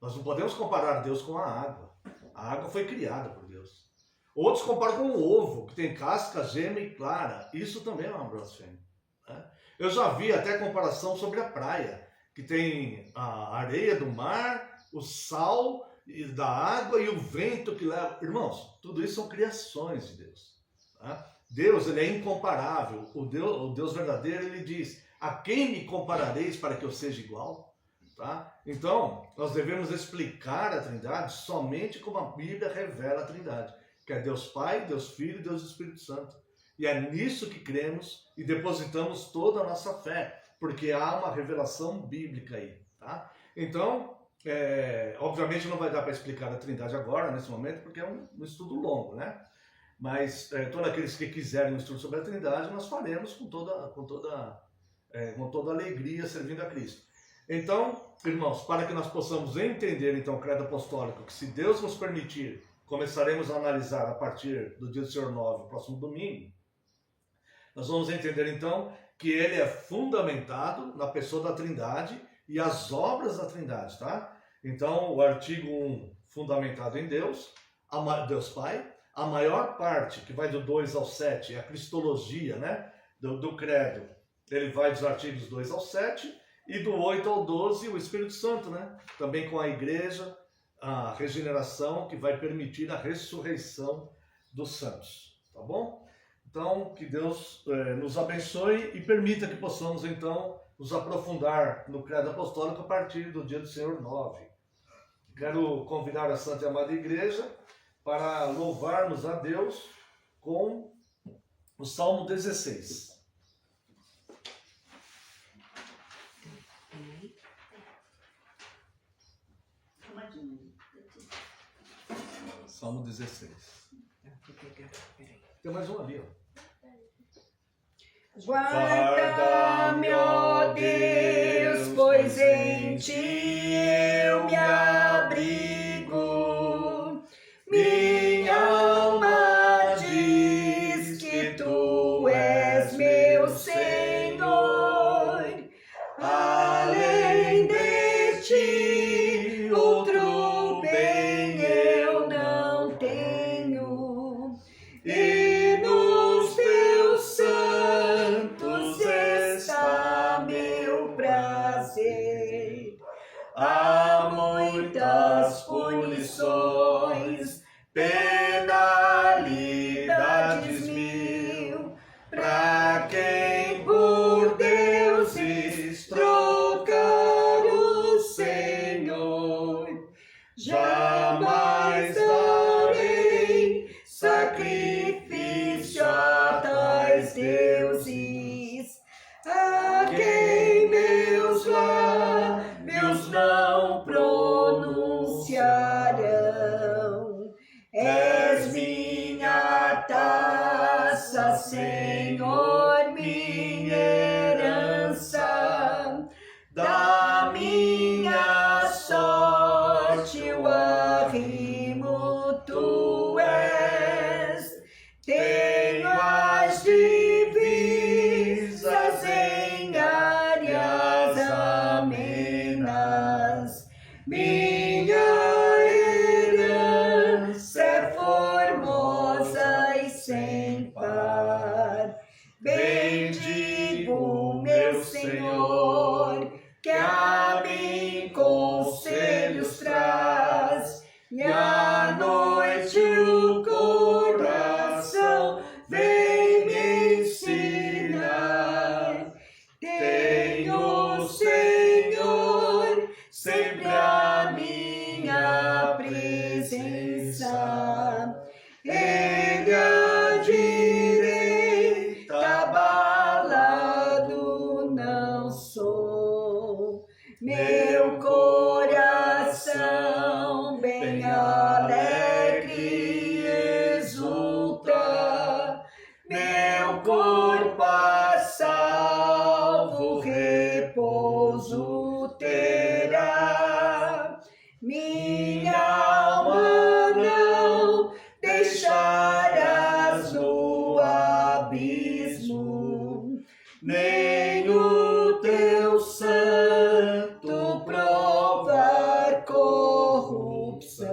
Nós não podemos comparar Deus com a água. A água foi criada por Deus. Outros comparam com o ovo, que tem casca, gema e clara. Isso também é uma blasfêmia, né? Eu já vi até comparação sobre a praia, que tem a areia do mar, o sal da água e o vento que leva. Irmãos, tudo isso são criações de Deus, tá? Deus, ele é incomparável. O Deus verdadeiro, ele diz: a quem me comparareis para que eu seja igual? Tá? Então, nós devemos explicar a Trindade somente como a Bíblia revela a Trindade, que é Deus Pai, Deus Filho e Deus Espírito Santo. E é nisso que cremos e depositamos toda a nossa fé, porque há uma revelação bíblica aí. Tá? Então, obviamente não vai dar para explicar a Trindade agora, nesse momento, porque é um estudo longo, né? Mas todos aqueles que quiserem um estudo sobre a Trindade, nós faremos com toda alegria, servindo a Cristo. Então, irmãos, para que nós possamos entender então o credo apostólico, que se Deus nos permitir, começaremos a analisar a partir do dia do Senhor 9, próximo domingo, nós vamos entender então que ele é fundamentado na pessoa da Trindade e as obras da Trindade, tá? Então, o artigo 1, fundamentado em Deus, Deus Pai. A maior parte, que vai do 2 ao 7, é a cristologia, né, do credo. Ele vai dos artigos 2 ao 7, e do 8 ao 12, o Espírito Santo, né? Também com a igreja, a regeneração, que vai permitir a ressurreição dos santos. Tá bom? Então, que Deus nos abençoe e permita que possamos, então, nos aprofundar no credo apostólico a partir do dia do Senhor 9. Quero convidar a Santa e Amada Igreja para louvarmos a Deus com o Salmo 16. Salmo 16. Tem mais um ali, ó. Guarda-me, ó Deus, pois em ti eu me abrigo. Minha alma diz que tu és meu Senhor. Além de ti, outro bem eu não tenho. E nos teus santos está meu prazer. Há muitas punições, penalidades mil, pra quem por deuses trocar o Senhor. Jamais darei sacrifício a tais deuses, a quem meus lábios não pronunciarão. És minha taça, Senhor, minha herança, da minha sorte o arrimo tu és. Tenho as divisas em áreas amenas. Minha herança é formosa e sem par. Bendigo meu Senhor, que a mim conselhos traz, e à noite o coração vem me ensinar. Tenho, Senhor, sempre a minha presença. Ele à direita, abalado não sou. Meu coração bem alegre exulta, meu corpo a salvo repouso terá. Minha alma não deixarás no abismo, nem o teu santo provar corrupção.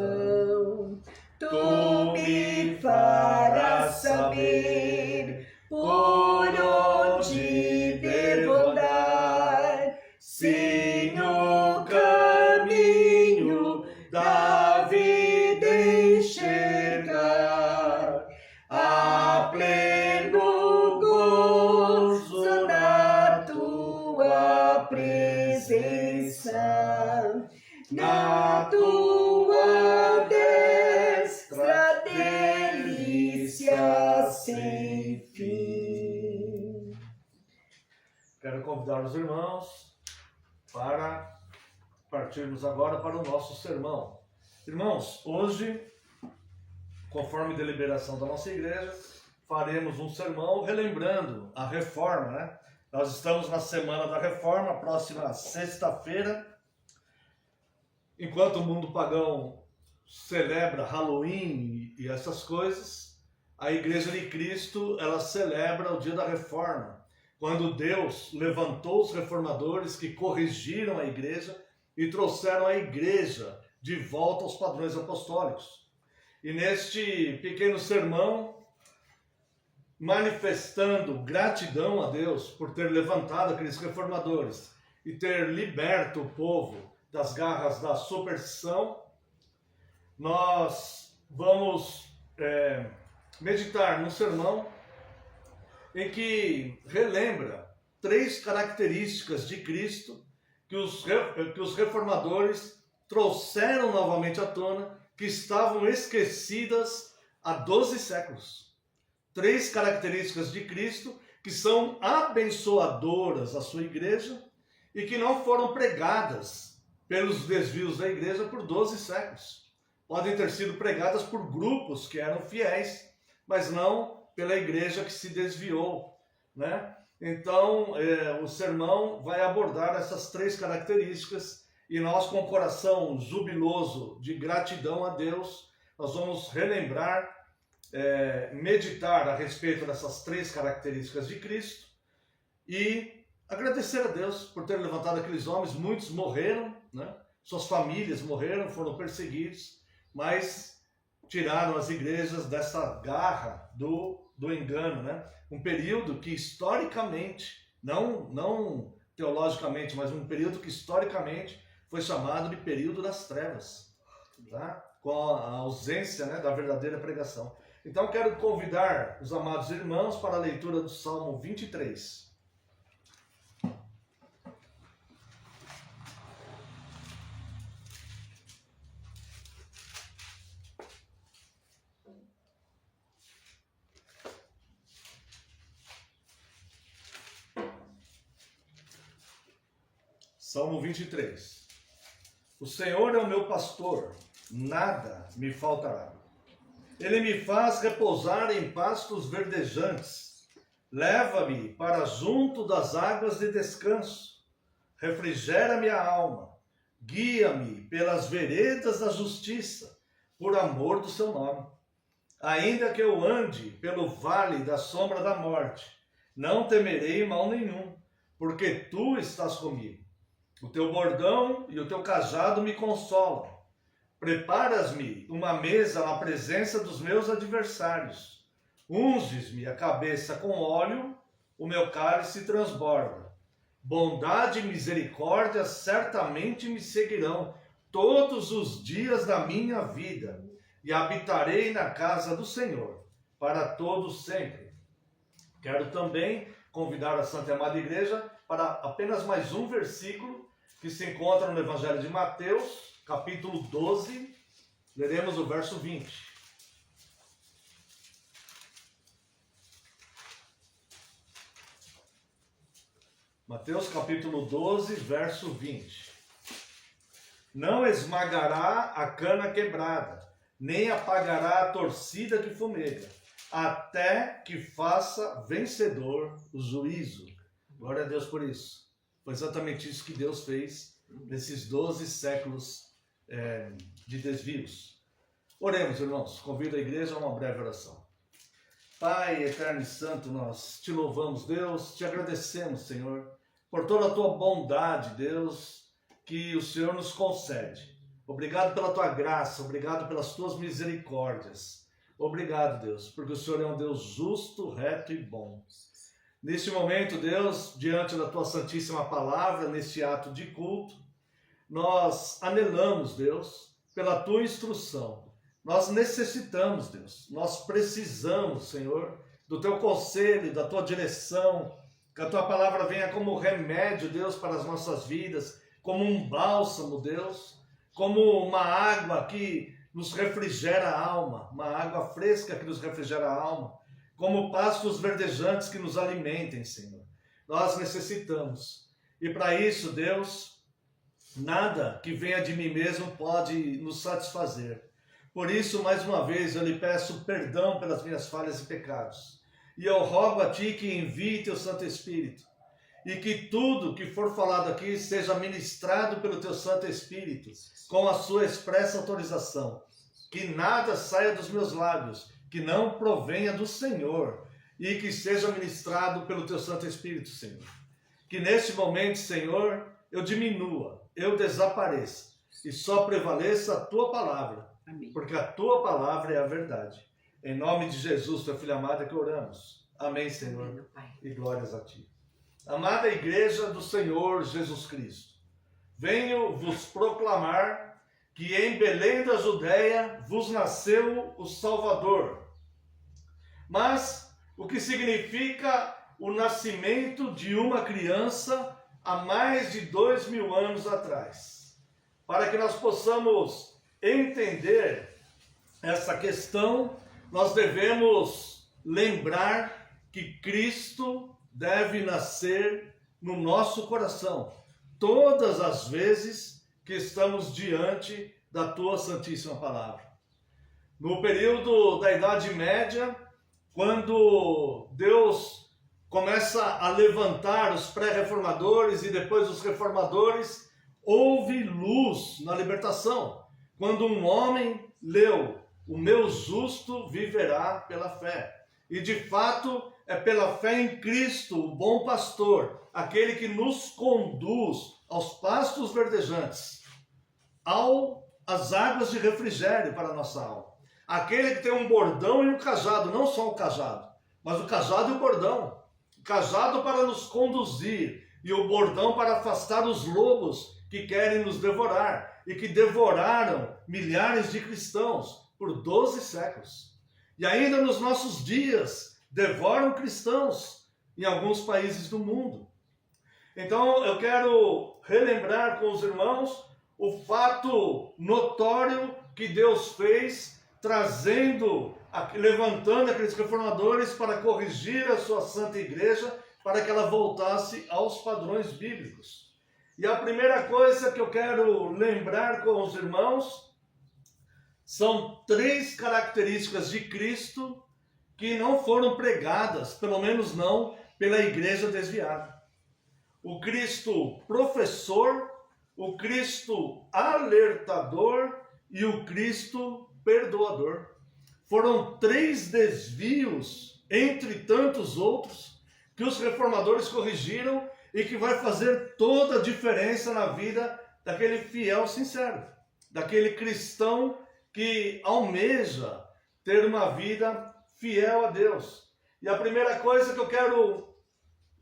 Tu me faz saber por onde devo andar. Sim, o caminho da vida enxergar, a pleno gozo na tua presença, na tua destra delícia sem fim. Quero convidar os irmãos para partirmos agora para o nosso sermão. Irmãos, hoje, conforme deliberação da nossa igreja, faremos um sermão relembrando a reforma, né? Nós estamos na semana da reforma, próxima sexta-feira. Enquanto o mundo pagão celebra Halloween e essas coisas, a Igreja de Cristo, ela celebra o dia da reforma, quando Deus levantou os reformadores que corrigiram a igreja e trouxeram a igreja de volta aos padrões apostólicos. E neste pequeno sermão, manifestando gratidão a Deus por ter levantado aqueles reformadores e ter liberto o povo das garras da superstição, nós vamos meditar num sermão em que relembra 3 características de Cristo que os reformadores trouxeram novamente à tona, que estavam esquecidas há 12 séculos. 3 características de Cristo que são abençoadoras à sua igreja e que não foram pregadas pelos desvios da igreja por 12 séculos. Podem ter sido pregadas por grupos que eram fiéis, mas não pela igreja que se desviou, né? Então, o sermão vai abordar essas 3 características e nós, com o coração jubiloso de gratidão a Deus, nós vamos relembrar, meditar a respeito dessas 3 características de Cristo e agradecer a Deus por ter levantado aqueles homens. Muitos morreram, né? Suas famílias morreram, foram perseguidos, mas tiraram as igrejas dessa garra do engano, né? Um período que historicamente, não teologicamente, mas um período que historicamente foi chamado de período das trevas, tá? Com a ausência, né, da verdadeira pregação. Então quero convidar os amados irmãos para a leitura do Salmo 23. Salmo 23. O Senhor é o meu pastor, nada me faltará. Ele me faz repousar em pastos verdejantes. Leva-me para junto das águas de descanso. Refrigera minha alma. Guia-me pelas veredas da justiça, por amor do seu nome. Ainda que eu ande pelo vale da sombra da morte, não temerei mal nenhum, porque tu estás comigo. O teu bordão e o teu cajado me consolam. Preparas-me uma mesa na presença dos meus adversários. Unges-me a cabeça com óleo, o meu cálice transborda. Bondade e misericórdia certamente me seguirão todos os dias da minha vida, e habitarei na casa do Senhor para todos sempre. Quero também convidar a Santa e Amada Igreja para apenas mais um versículo que se encontra no Evangelho de Mateus, capítulo 12, leremos o verso 20. Mateus capítulo 12, verso 20. Não esmagará a cana quebrada, nem apagará a torcida que fumega, até que faça vencedor o juízo. Glória a Deus por isso. Foi exatamente isso que Deus fez nesses 12 séculos de desvios. Oremos, irmãos. Convido a igreja a uma breve oração. Pai eterno e santo, nós te louvamos, Deus, te agradecemos, Senhor, por toda a tua bondade, Deus, que o Senhor nos concede. Obrigado pela tua graça, obrigado pelas tuas misericórdias. Obrigado, Deus, porque o Senhor é um Deus justo, reto e bom. Neste momento, Deus, diante da Tua Santíssima Palavra, neste ato de culto, nós anelamos, Deus, pela Tua instrução. Nós necessitamos, Deus, nós precisamos, Senhor, do Teu conselho, da Tua direção, que a Tua Palavra venha como remédio, Deus, para as nossas vidas, como um bálsamo, Deus, como uma água que nos refrigera a alma, uma água fresca que nos refrigera a alma, como pastos verdejantes que nos alimentem, Senhor. Nós necessitamos. E para isso, Deus, nada que venha de mim mesmo pode nos satisfazer. Por isso, mais uma vez, eu lhe peço perdão pelas minhas falhas e pecados. E eu rogo a Ti que envie Teu Santo Espírito. E que tudo que for falado aqui seja ministrado pelo Teu Santo Espírito, com a Sua expressa autorização. Que nada saia dos meus lábios, que não provenha do Senhor, e que seja ministrado pelo Teu Santo Espírito, Senhor. Que neste momento, Senhor, eu diminua, eu desapareça, e só prevaleça a Tua Palavra, Amém. porque a Tua Palavra é a verdade. Em nome de Jesus, Tua Filha amada, que oramos. Amém, Senhor, Amém, meu Pai. e glórias a Ti. Amada Igreja do Senhor Jesus Cristo, venho vos proclamar que em Belém da Judéia vos nasceu o Salvador. Mas o que significa o nascimento de uma criança há mais de 2000 anos atrás? Para que nós possamos entender essa questão, nós devemos lembrar que Cristo deve nascer no nosso coração, todas as vezes que estamos diante da Tua Santíssima Palavra. No período da Idade Média, quando Deus começa a levantar os pré-reformadores e depois os reformadores, houve luz na libertação, quando um homem leu: o meu justo viverá pela fé. E de fato, é pela fé em Cristo, o bom pastor, aquele que nos conduz aos pastos verdejantes, às águas de refrigério para a nossa alma. Aquele que tem um bordão e um cajado, não só o cajado, mas o cajado e o bordão. O cajado para nos conduzir e o bordão para afastar os lobos que querem nos devorar e que devoraram milhares de cristãos por 12 séculos. E ainda nos nossos dias, devoram cristãos em alguns países do mundo. Então eu quero relembrar com os irmãos o fato notório que Deus fez, levantando aqueles reformadores para corrigir a sua santa igreja, para que ela voltasse aos padrões bíblicos. E a primeira coisa que eu quero lembrar com os irmãos são 3 características de Cristo que não foram pregadas, pelo menos não pela igreja desviada. O Cristo professor, o Cristo alertador e o Cristo perdoador. Foram 3 desvios, entre tantos outros, que os reformadores corrigiram e que vai fazer toda a diferença na vida daquele fiel sincero, daquele cristão que almeja ter uma vida fiel a Deus. E a primeira coisa que eu quero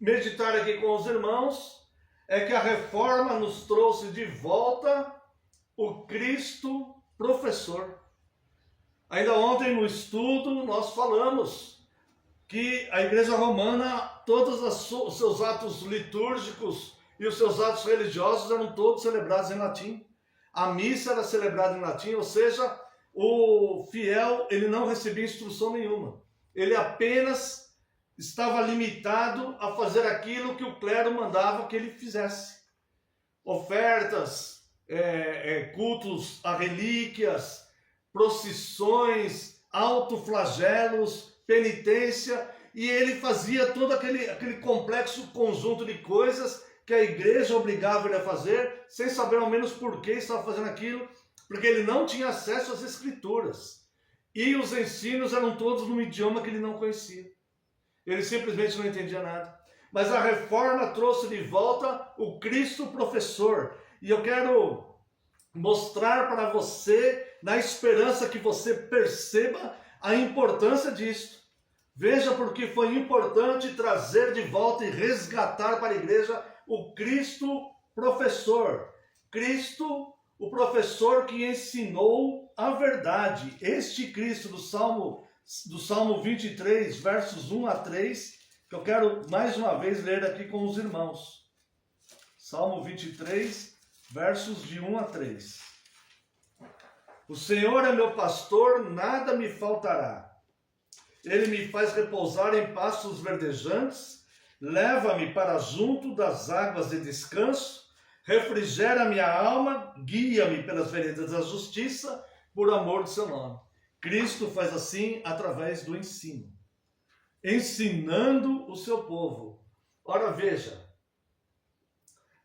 meditar aqui com os irmãos é que a reforma nos trouxe de volta o Cristo professor. Ainda ontem no estudo nós falamos que a Igreja Romana, todos os seus atos litúrgicos e os seus atos religiosos eram todos celebrados em latim. A missa era celebrada em latim, ou seja, o fiel ele não recebia instrução nenhuma. Ele apenas estava limitado a fazer aquilo que o clero mandava que ele fizesse. Ofertas, cultos a relíquias, procissões, autoflagelos, penitência, e ele fazia todo aquele complexo conjunto de coisas que a igreja obrigava ele a fazer, sem saber ao menos por que estava fazendo aquilo, porque ele não tinha acesso às escrituras. E os ensinos eram todos num idioma que ele não conhecia. Ele simplesmente não entendia nada. Mas a reforma trouxe de volta o Cristo professor. E eu quero mostrar para você, na esperança que você perceba a importância disso. Veja porque foi importante trazer de volta e resgatar para a igreja o Cristo professor. Cristo, o professor que ensinou a verdade. Este Cristo do Salmo 23, versos 1 a 3, que eu quero mais uma vez ler aqui com os irmãos. Salmo 23, versos de 1 a 3. O Senhor é meu pastor, nada me faltará. Ele me faz repousar em pastos verdejantes, leva-me para junto das águas de descanso, refrigera minha alma, guia-me pelas veredas da justiça, por amor do seu nome. Cristo faz assim através do ensino, ensinando o seu povo. Ora, veja,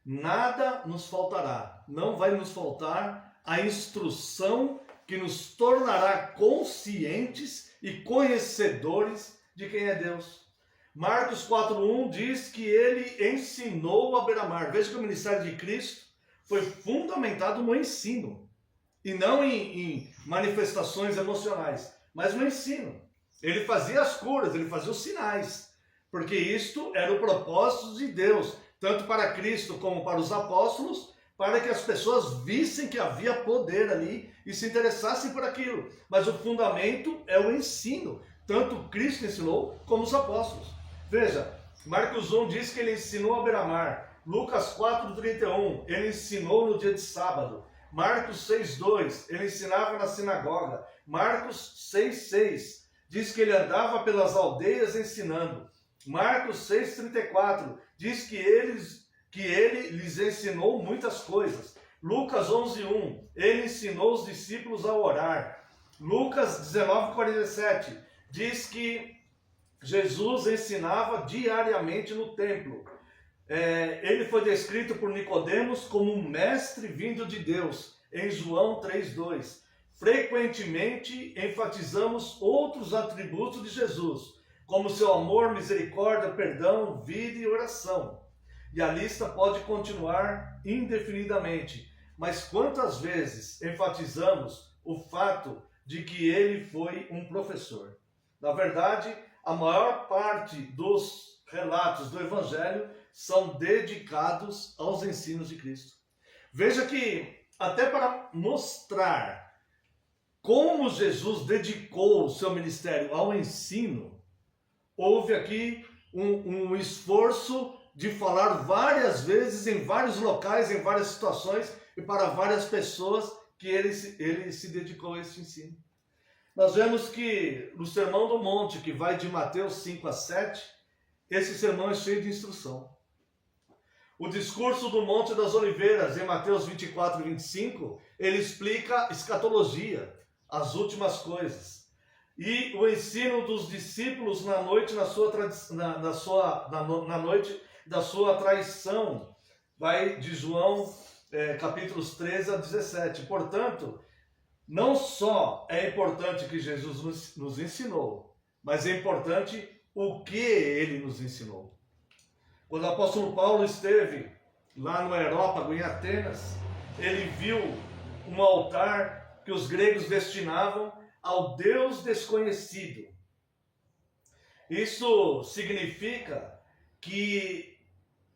nada nos faltará, não vai nos faltar a instrução que nos tornará conscientes e conhecedores de quem é Deus. Marcos 4:1 diz que ele ensinou à beira-mar. Veja que o ministério de Cristo foi fundamentado no ensino, e não em manifestações emocionais, mas no ensino. Ele fazia as curas, ele fazia os sinais, porque isto era o propósito de Deus, tanto para Cristo como para os apóstolos, para que as pessoas vissem que havia poder ali e se interessassem por aquilo. Mas o fundamento é o ensino. Tanto Cristo ensinou como os apóstolos. Veja, Marcos 1 diz que ele ensinou à beira-mar. Lucas 4:31, ele ensinou no dia de sábado. Marcos 6:2, ele ensinava na sinagoga. Marcos 6:6, diz que ele andava pelas aldeias ensinando. Marcos 6:34, diz que ele lhes ensinou muitas coisas. Lucas 11:1, ele ensinou os discípulos a orar. Lucas 19:47, diz que Jesus ensinava diariamente no templo. Ele foi descrito por Nicodemos como um mestre vindo de Deus, em João 3:2. Frequentemente enfatizamos outros atributos de Jesus, como seu amor, misericórdia, perdão, vida e oração. E a lista pode continuar indefinidamente. Mas quantas vezes enfatizamos o fato de que ele foi um professor? Na verdade, a maior parte dos relatos do Evangelho são dedicados aos ensinos de Cristo. Veja que, até para mostrar como Jesus dedicou o seu ministério ao ensino, houve aqui um esforço de falar várias vezes, em vários locais, em várias situações e para várias pessoas que ele se dedicou a esse ensino. Nós vemos que no Sermão do Monte, que vai de Mateus 5 a 7, esse sermão é cheio de instrução. O discurso do Monte das Oliveiras, em Mateus 24 e 25, ele explica escatologia, as últimas coisas. E o ensino dos discípulos na noite da sua traição, vai de João capítulos 13 a 17. Portanto, não só é importante que Jesus nos ensinou, mas é importante o que ele nos ensinou. Quando o apóstolo Paulo esteve lá no Areópago, em Atenas, ele viu um altar que os gregos destinavam ao Deus desconhecido. Isso significa que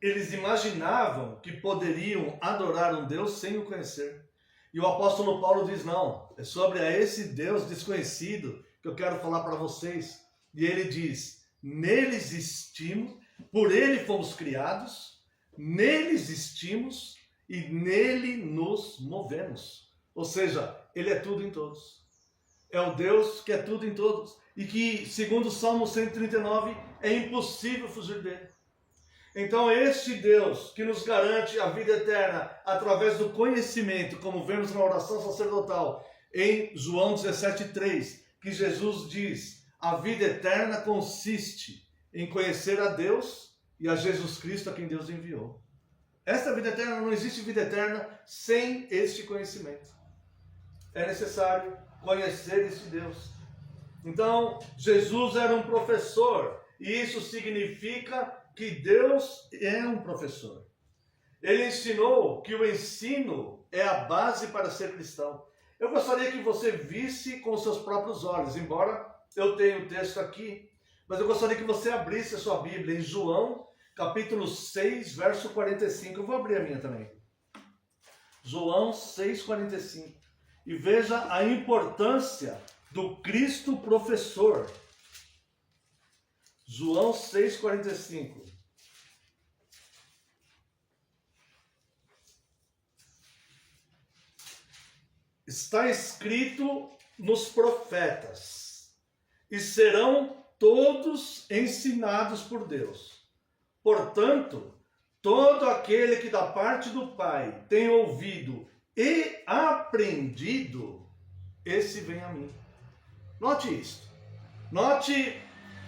eles imaginavam que poderiam adorar um Deus sem o conhecer. E o apóstolo Paulo diz, não, é sobre esse Deus desconhecido que eu quero falar para vocês. E ele diz, nele existimos, por ele fomos criados, nele existimos e nele nos movemos. Ou seja, ele é tudo em todos. É o Deus que é tudo em todos. E que, segundo o Salmo 139, é impossível fugir dele. Então, este Deus que nos garante a vida eterna através do conhecimento, como vemos na oração sacerdotal, em João 17:3, que Jesus diz, a vida eterna consiste em conhecer a Deus e a Jesus Cristo a quem Deus enviou. Esta vida eterna, não existe vida eterna sem este conhecimento. É necessário conhecer este Deus. Então, Jesus era um professor, e isso significa que Deus é um professor. Ele ensinou que o ensino é a base para ser cristão. Eu gostaria que você visse com seus próprios olhos, embora eu tenha o texto aqui, mas eu gostaria que você abrisse a sua Bíblia em João, capítulo 6, verso 45. Eu vou abrir a minha também. João 6, 45. E veja a importância do Cristo professor. João 6, 45. Está escrito nos profetas, e serão todos ensinados por Deus. Portanto, todo aquele que da parte do Pai tem ouvido e aprendido, esse vem a mim. Note isso. Note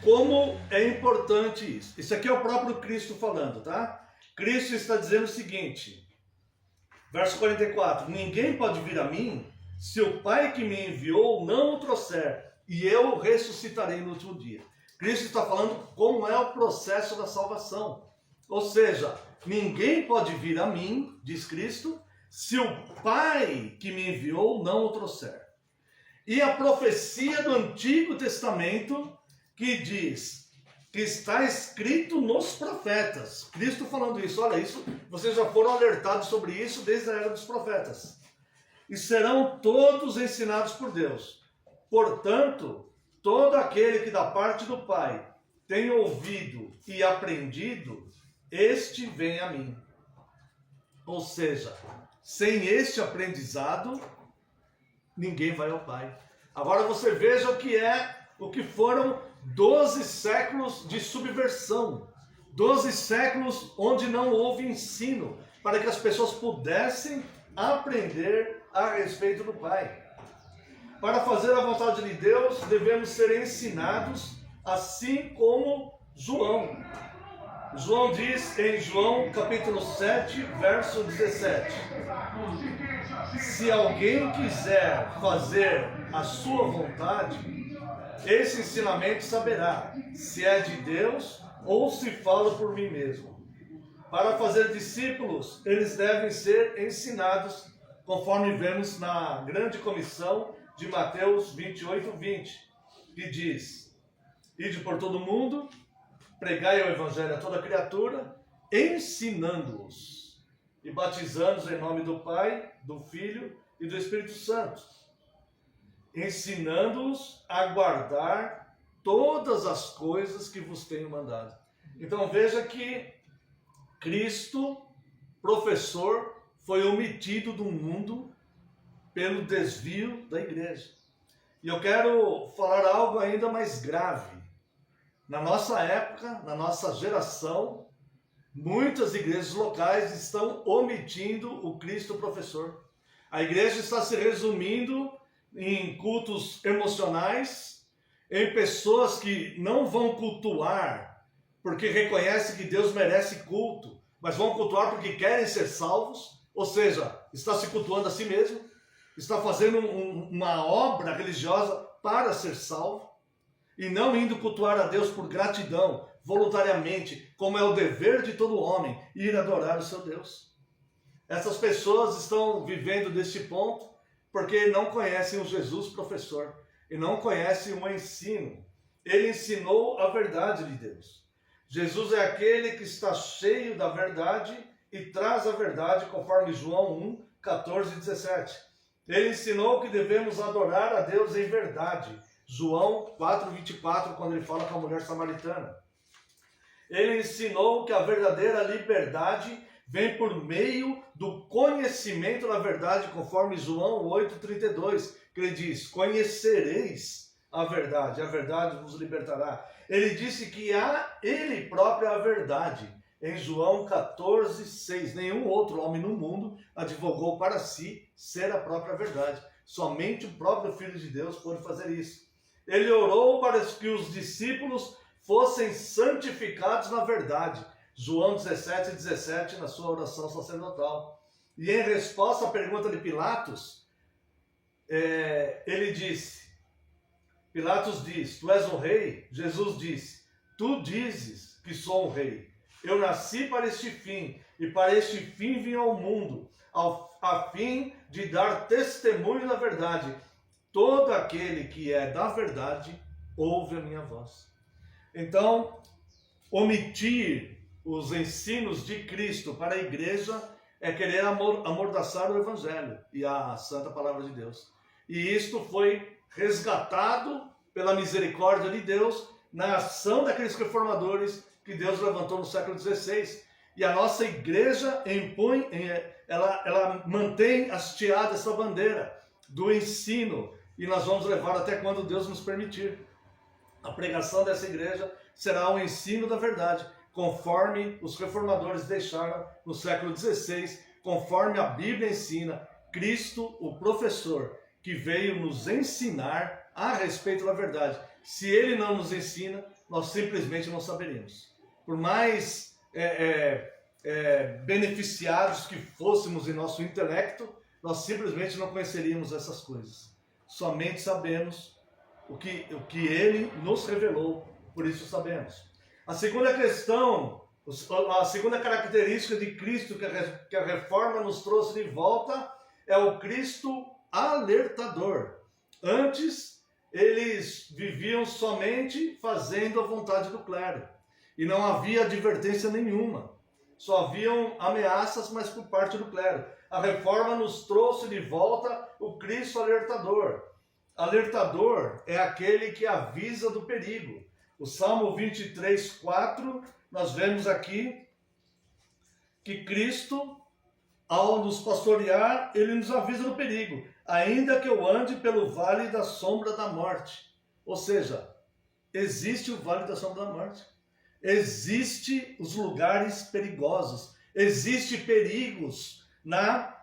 como é importante isso. Isso aqui é o próprio Cristo falando, tá? Cristo está dizendo o seguinte, verso 44, ninguém pode vir a mim se o Pai que me enviou não o trouxer, e eu ressuscitarei no último dia. Cristo está falando como é o processo da salvação. Ou seja, ninguém pode vir a mim, diz Cristo, se o Pai que me enviou não o trouxer. E a profecia do Antigo Testamento que diz que está escrito nos profetas. Cristo falando isso, olha isso, vocês já foram alertados sobre isso desde a era dos profetas. E serão todos ensinados por Deus. Portanto, todo aquele que da parte do Pai tem ouvido e aprendido, este vem a mim. Ou seja, sem este aprendizado, ninguém vai ao Pai. Agora você veja o que foram 12 séculos de subversão. 12 séculos onde não houve ensino, para que as pessoas pudessem aprender a respeito do Pai. Para fazer a vontade de Deus, devemos ser ensinados, assim como João. João diz em João capítulo 7, verso 17: se alguém quiser fazer a sua vontade, esse ensinamento saberá se é de Deus ou se fala por mim mesmo. Para fazer discípulos, eles devem ser ensinados, conforme vemos na grande comissão de Mateus 28, 20, que diz: ide por todo mundo, pregai o evangelho a toda criatura, ensinando-os e batizando-os em nome do Pai, do Filho e do Espírito Santo, ensinando-os a guardar todas as coisas que vos tenho mandado. Então veja que Cristo, professor, foi omitido do mundo pelo desvio da igreja. E eu quero falar algo ainda mais grave. Na nossa época, na nossa geração, muitas igrejas locais estão omitindo o Cristo professor. A igreja está se resumindo em cultos emocionais, em pessoas que não vão cultuar porque reconhecem que Deus merece culto, mas vão cultuar porque querem ser salvos, ou seja, está se cultuando a si mesmo, está fazendo uma obra religiosa para ser salvo, e não indo cultuar a Deus por gratidão, voluntariamente, como é o dever de todo homem, ir adorar o seu Deus. Essas pessoas estão vivendo deste ponto porque não conhecem o Jesus professor e não conhecem o ensino. Ele ensinou a verdade de Deus. Jesus é aquele que está cheio da verdade e traz a verdade, conforme João 1, 14 e 17. Ele ensinou que devemos adorar a Deus em verdade. João 4, 24, quando ele fala com a mulher samaritana. Ele ensinou que a verdadeira liberdade vem por meio do conhecimento da verdade, conforme João 8, 32, que ele diz: conhecereis a verdade vos libertará. Ele disse que ele próprio é a verdade. Em João 14, 6, nenhum outro homem no mundo advogou para si ser a própria verdade. Somente o próprio Filho de Deus pôde fazer isso. Ele orou para que os discípulos fossem santificados na verdade. João 17, 17, na sua oração sacerdotal. E em resposta à pergunta de Pilatos, ele disse, Pilatos diz: tu és o rei? Jesus disse: tu dizes que sou um rei. Eu nasci para este fim, e para este fim vim ao mundo, a fim de dar testemunho da verdade. Todo aquele que é da verdade ouve a minha voz. Então, omitir os ensinos de Cristo para a igreja é querer amordaçar o Evangelho e a santa palavra de Deus. E isto foi resgatado pela misericórdia de Deus na ação daqueles reformadores que Deus levantou no século XVI. E a nossa igreja ela mantém hasteada essa bandeira do ensino, e nós vamos levar até quando Deus nos permitir. A pregação dessa igreja será o ensino da verdade, conforme os reformadores deixaram no século XVI, conforme a Bíblia ensina, Cristo, o professor, que veio nos ensinar a respeito da verdade. Se ele não nos ensina, nós simplesmente não saberíamos. Por mais beneficiados que fôssemos em nosso intelecto, nós simplesmente não conheceríamos essas coisas. Somente sabemos o que ele nos revelou, por isso sabemos. A segunda questão, a segunda característica de Cristo que a reforma nos trouxe de volta é o Cristo alertador. Antes, eles viviam somente fazendo a vontade do clero. E não havia advertência nenhuma. Só haviam ameaças, mas por parte do clero. A reforma nos trouxe de volta o Cristo alertador. Alertador é aquele que avisa do perigo. O Salmo 23, 4, nós vemos aqui que Cristo, ao nos pastorear, ele nos avisa do perigo. Ainda que eu ande pelo vale da sombra da morte. Ou seja, existe o vale da sombra da morte. Existem os lugares perigosos. Existem perigos na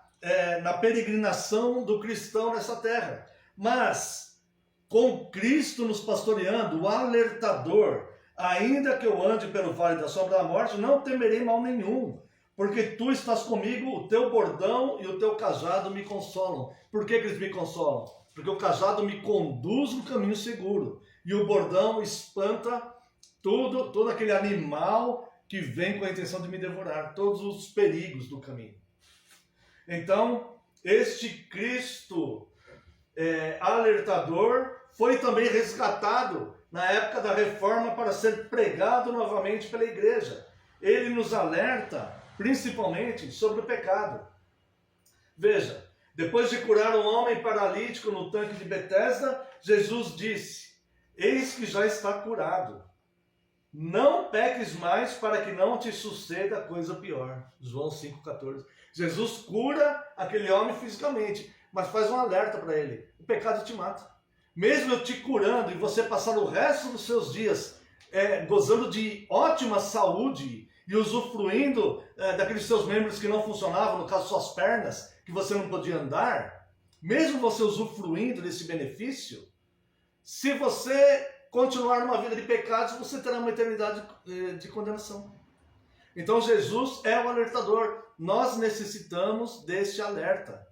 peregrinação do cristão nessa terra. Mas, com Cristo nos pastoreando, o alertador, ainda que eu ande pelo vale da sombra da morte, não temerei mal nenhum, porque tu estás comigo, o teu bordão e o teu cajado me consolam. Por que eles me consolam? Porque o cajado me conduz no caminho seguro, e o bordão espanta todo aquele animal que vem com a intenção de me devorar, todos os perigos do caminho. Então, este Cristo alertador foi também resgatado na época da reforma para ser pregado novamente pela igreja. Ele nos alerta principalmente sobre o pecado. Veja, depois de curar um homem paralítico no tanque de Betesda, Jesus disse: eis que já está curado. Não peques mais para que não te suceda coisa pior. João 5,14. Jesus cura aquele homem fisicamente, mas faz um alerta para ele: o pecado te mata. Mesmo eu te curando e você passar o resto dos seus dias gozando de ótima saúde e usufruindo daqueles seus membros que não funcionavam, no caso suas pernas, que você não podia andar, mesmo você usufruindo desse benefício, se você continuar numa vida de pecados, você terá uma eternidade de condenação. Então Jesus é o alertador. Nós necessitamos deste alerta.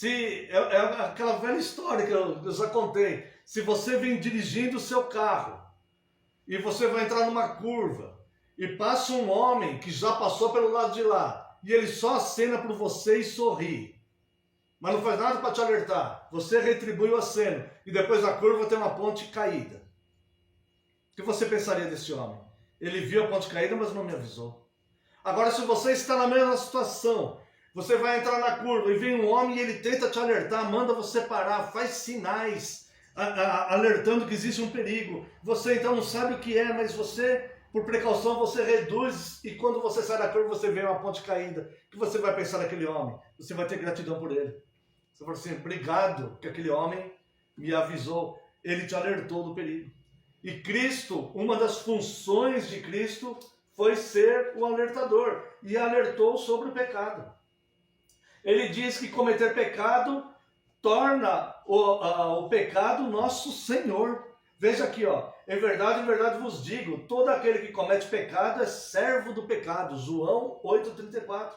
É aquela velha história que eu já contei. Se você vem dirigindo o seu carro e você vai entrar numa curva e passa um homem que já passou pelo lado de lá e ele só acena por você e sorri, mas não faz nada para te alertar, você retribui o aceno e depois da curva tem uma ponte caída. O que você pensaria desse homem? Ele viu a ponte caída, mas não me avisou. Agora, se você está na mesma situação, você vai entrar na curva e vem um homem e ele tenta te alertar, manda você parar, faz sinais alertando que existe um perigo. Você então não sabe o que é, mas você, por precaução, você reduz, e quando você sai da curva você vê uma ponte caída. O que você vai pensar daquele homem? Você vai ter gratidão por ele. Você fala assim: obrigado que aquele homem me avisou, ele te alertou do perigo. E Cristo, uma das funções de Cristo foi ser o alertador, e alertou sobre o pecado. Ele diz que cometer pecado torna o pecado nosso Senhor. Veja aqui, em verdade vos digo, todo aquele que comete pecado é servo do pecado. João 8,34.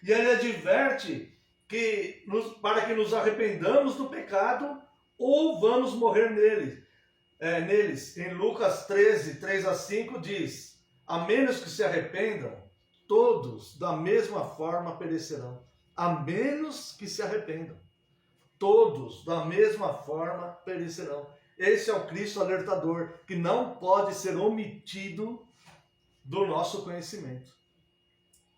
E ele adverte que para que nos arrependamos do pecado ou vamos morrer neles. Em Lucas 13, 3-5 diz: a menos que se arrependam, todos da mesma forma perecerão. a menos que se arrependam. Todos, da mesma forma, perecerão. Esse é o Cristo alertador, que não pode ser omitido do nosso conhecimento,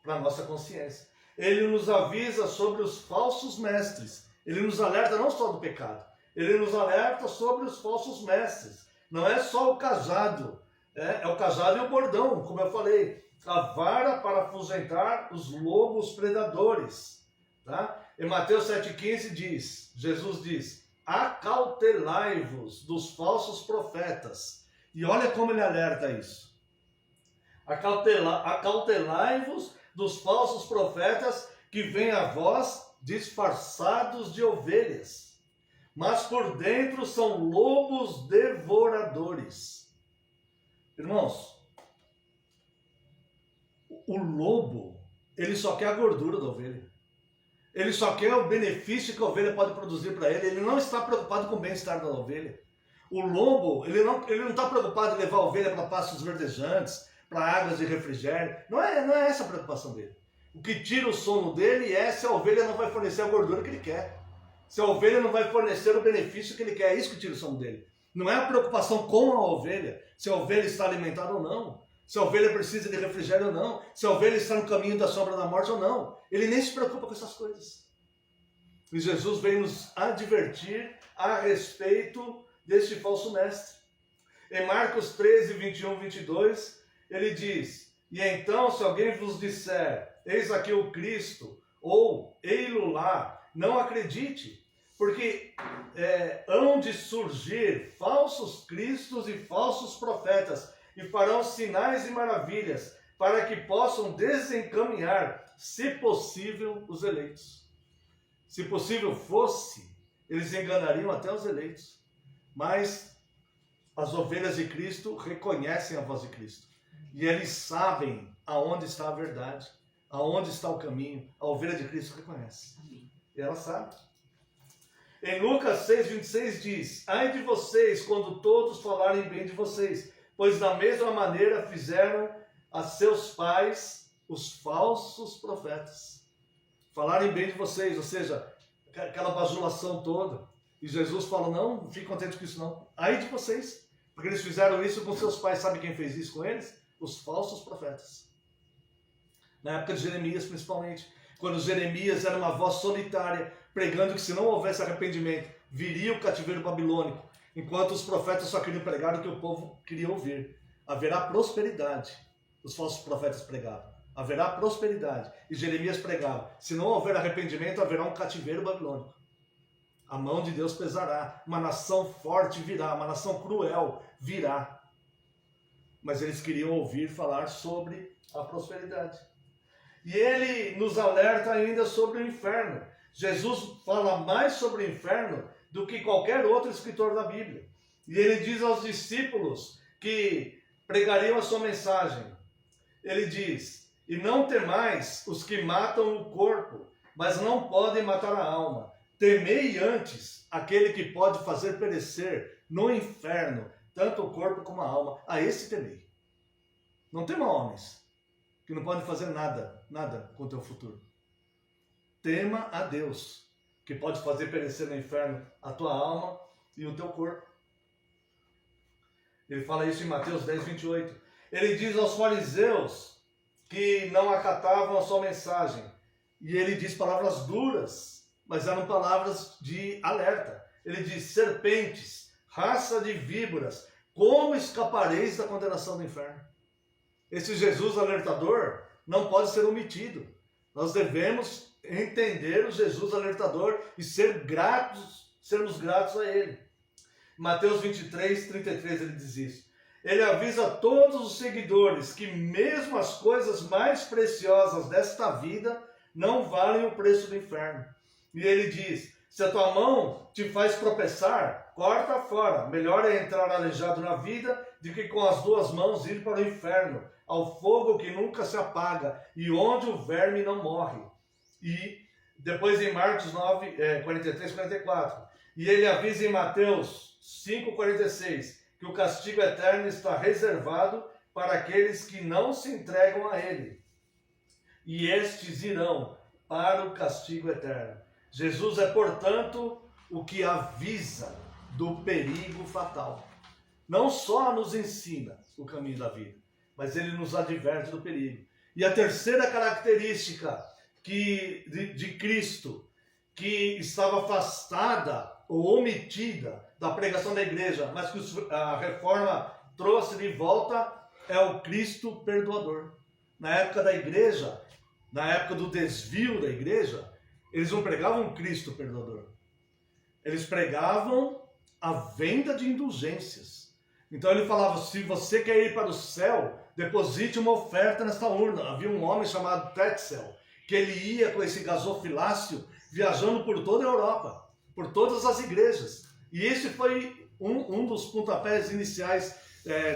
para a nossa consciência. Ele nos avisa sobre os falsos mestres. Ele nos alerta não só do pecado, ele nos alerta sobre os falsos mestres. Não é só o cajado, é o cajado e o bordão, como eu falei. A vara para afugentar os lobos predadores. Tá? Em Mateus 7,15 diz, Jesus diz, acautelai-vos dos falsos profetas. E olha como ele alerta isso. Acautelai-vos dos falsos profetas que vêm a vós disfarçados de ovelhas, mas por dentro são lobos devoradores. Irmãos, o lobo, ele só quer a gordura da ovelha. Ele só quer o benefício que a ovelha pode produzir para ele. Ele não está preocupado com o bem-estar da ovelha. O lobo, ele não está preocupado em levar a ovelha para pastos verdejantes, para águas de refrigério. Não é essa a preocupação dele. O que tira o sono dele é se a ovelha não vai fornecer a gordura que ele quer. Se a ovelha não vai fornecer o benefício que ele quer. É isso que tira o sono dele. Não é a preocupação com a ovelha, se a ovelha está alimentada ou não. Se a ovelha precisa de refrigério ou não. Se a ovelha está no caminho da sombra da morte ou não. Ele nem se preocupa com essas coisas. E Jesus vem nos advertir a respeito deste falso mestre. Em Marcos 13, 21, 22, ele diz, e então se alguém vos disser, eis aqui o Cristo, ou ei-lo lá, não acredite, porque hão de surgir falsos cristos e falsos profetas, e farão sinais e maravilhas, para que possam desencaminhar, se possível, os eleitos. Se possível fosse, eles enganariam até os eleitos. Mas as ovelhas de Cristo reconhecem a voz de Cristo. E eles sabem aonde está a verdade, aonde está o caminho. A ovelha de Cristo reconhece. E ela sabe. Em Lucas 6, 26 diz, ai de vocês quando todos falarem bem de vocês, pois da mesma maneira fizeram a seus pais os falsos profetas. Falarem bem de vocês, ou seja, aquela bajulação toda. E Jesus fala, não fique contente com isso não. Ai de vocês, porque eles fizeram isso com seus pais. Sabe quem fez isso com eles? Os falsos profetas. Na época de Jeremias principalmente, quando Jeremias era uma voz solitária, pregando que se não houvesse arrependimento, viria o cativeiro babilônico, enquanto os profetas só queriam pregar o que o povo queria ouvir. Haverá prosperidade. Os falsos profetas pregavam. Haverá prosperidade. E Jeremias pregava, se não houver arrependimento, haverá um cativeiro babilônico. A mão de Deus pesará, uma nação forte virá, uma nação cruel virá. Mas eles queriam ouvir falar sobre a prosperidade. E ele nos alerta ainda sobre o inferno. Jesus fala mais sobre o inferno do que qualquer outro escritor da Bíblia. E ele diz aos discípulos que pregariam a sua mensagem. Ele diz, e não temais os que matam o corpo, mas não podem matar a alma. Temei antes aquele que pode fazer perecer no inferno, tanto o corpo como a alma. A esse temei. Não tema homens, que não podem fazer nada com o teu futuro. Tema a Deus, que pode fazer perecer no inferno a tua alma e o teu corpo. Ele fala isso em Mateus 10, 28. Ele diz aos fariseus que não acatavam a sua mensagem. E ele diz palavras duras, mas eram palavras de alerta. Ele diz, serpentes, raça de víboras, como escapareis da condenação do inferno? Esse Jesus alertador não pode ser omitido. Nós devemos entender o Jesus alertador e sermos gratos a ele. Mateus 23, 33 ele diz isso. Ele avisa a todos os seguidores que mesmo as coisas mais preciosas desta vida não valem o preço do inferno. E ele diz, se a tua mão te faz tropeçar, corta fora. Melhor é entrar aleijado na vida do que com as duas mãos ir para o inferno, ao fogo que nunca se apaga e onde o verme não morre. E depois em Marcos 9, 43, 44. E ele avisa em Mateus 5, 46, que o castigo eterno está reservado para aqueles que não se entregam a ele. E estes irão para o castigo eterno. Jesus é, portanto, o que avisa do perigo fatal. Não só nos ensina o caminho da vida, mas ele nos adverte do perigo. E a terceira característica de Cristo, que estava afastada ou omitida da pregação da igreja, mas que a reforma trouxe de volta, é o Cristo perdoador. Na época da igreja, na época do desvio da igreja, eles não pregavam Cristo perdoador. Eles pregavam a venda de indulgências. Então ele falava, se você quer ir para o céu, deposite uma oferta nesta urna. Havia um homem chamado Tetzel, que ele ia com esse gasofilácio viajando por toda a Europa, por todas as igrejas. E esse foi um dos pontapés iniciais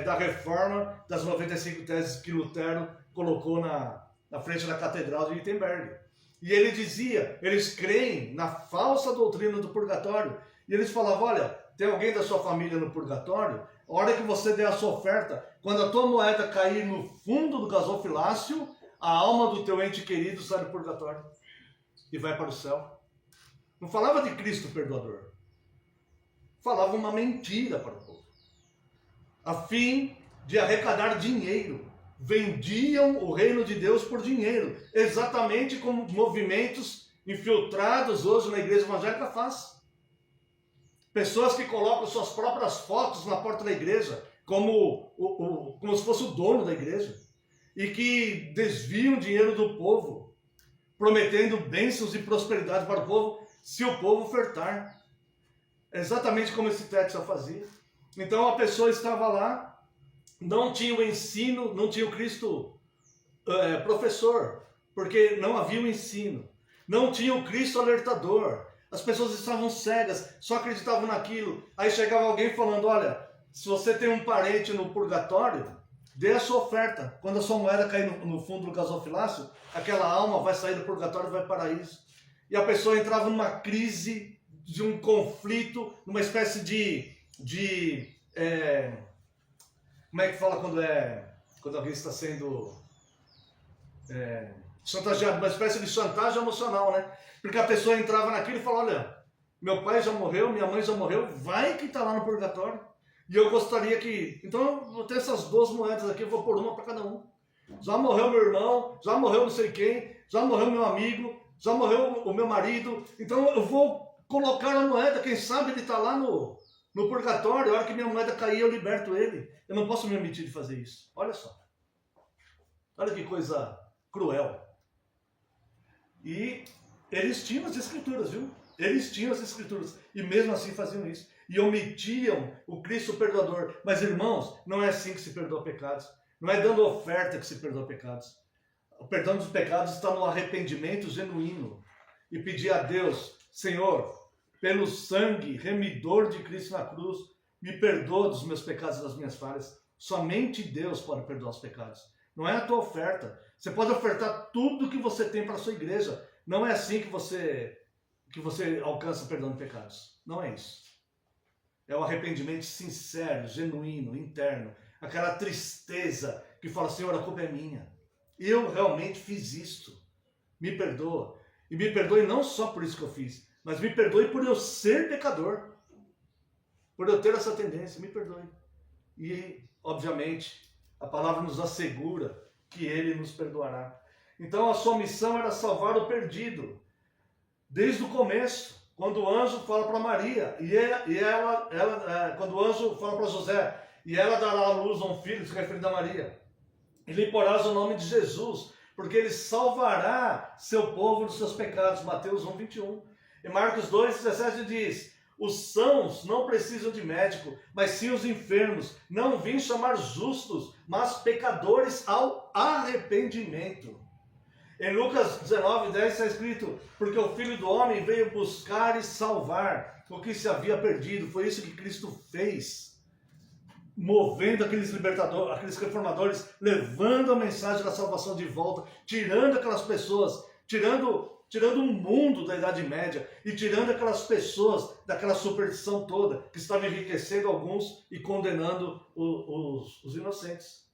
da reforma das 95 teses que Lutero colocou na frente da Catedral de Wittenberg. E ele dizia, eles creem na falsa doutrina do purgatório. E eles falavam, olha, tem alguém da sua família no purgatório? A hora que você der a sua oferta, quando a tua moeda cair no fundo do gasofilácio, a alma do teu ente querido sai do purgatório e vai para o céu. Não falava de Cristo perdoador. Falava uma mentira para o povo. A fim de arrecadar dinheiro. Vendiam o reino de Deus por dinheiro. Exatamente como movimentos infiltrados hoje na igreja evangélica faz. Pessoas que colocam suas próprias fotos na porta da igreja, como se fosse o dono da igreja. E que desviam dinheiro do povo, prometendo bênçãos e prosperidade para o povo, se o povo ofertar. Exatamente como esse Tetzel fazia. Então a pessoa estava lá, não tinha o ensino, não tinha o Cristo professor, porque não havia o ensino. Não tinha o Cristo alertador. As pessoas estavam cegas, só acreditavam naquilo. Aí chegava alguém falando, olha, se você tem um parente no purgatório, dê a sua oferta. Quando a sua moeda cair no fundo do gasofilácio, aquela alma vai sair do purgatório e vai para o paraíso. E a pessoa entrava numa crise, de um conflito, numa espécie como é que fala quando alguém está sendo chantageado? Uma espécie de chantagem emocional, né? Porque a pessoa entrava naquilo e falava, olha, meu pai já morreu, minha mãe já morreu, vai que está lá no purgatório. E eu gostaria que... Então eu vou ter essas 2 moedas aqui, eu vou pôr uma para cada um. Já morreu meu irmão, já morreu não sei quem, já morreu meu amigo, já morreu o meu marido. Então eu vou colocar a moeda, quem sabe ele está lá no purgatório, a hora que minha moeda cair eu liberto ele. Eu não posso me omitir de fazer isso. Olha só. Olha que coisa cruel. E eles tinham as escrituras, viu? Eles tinham as escrituras. E mesmo assim faziam isso. E omitiam o Cristo perdoador. Mas irmãos, não é assim que se perdoa pecados. Não é dando oferta que se perdoa pecados. O perdão dos pecados está no arrependimento genuíno. E pedir a Deus, Senhor, pelo sangue remidor de Cristo na cruz, me perdoa dos meus pecados e das minhas falhas. Somente Deus pode perdoar os pecados. Não é a tua oferta. Você pode ofertar tudo que você tem para a sua igreja. Não é assim que você alcança o perdão de pecados. Não é isso. É o arrependimento sincero, genuíno, interno. Aquela tristeza que fala, Senhor, a culpa é minha. Eu realmente fiz isto. Me perdoa. E me perdoe não só por isso que eu fiz, mas me perdoe por eu ser pecador. Por eu ter essa tendência, me perdoe. E, obviamente, a palavra nos assegura que Ele nos perdoará. Então a sua missão era salvar o perdido. Desde o começo, quando o anjo fala para Maria, quando o anjo fala para José, e ela dará à luz a um filho, se referindo a Maria, e lhe porás o nome de Jesus, porque ele salvará seu povo dos seus pecados. Mateus 1, 21. E Marcos 2, 17 diz, os sãos não precisam de médico, mas sim os enfermos. Não vim chamar justos, mas pecadores ao arrependimento. Em Lucas 19, 10 está escrito, porque o Filho do Homem veio buscar e salvar o que se havia perdido. Foi isso que Cristo fez, movendo aqueles libertadores, aqueles reformadores, levando a mensagem da salvação de volta, tirando aquelas pessoas, tirando o mundo da Idade Média e tirando aquelas pessoas daquela superstição toda que estava enriquecendo alguns e condenando os inocentes.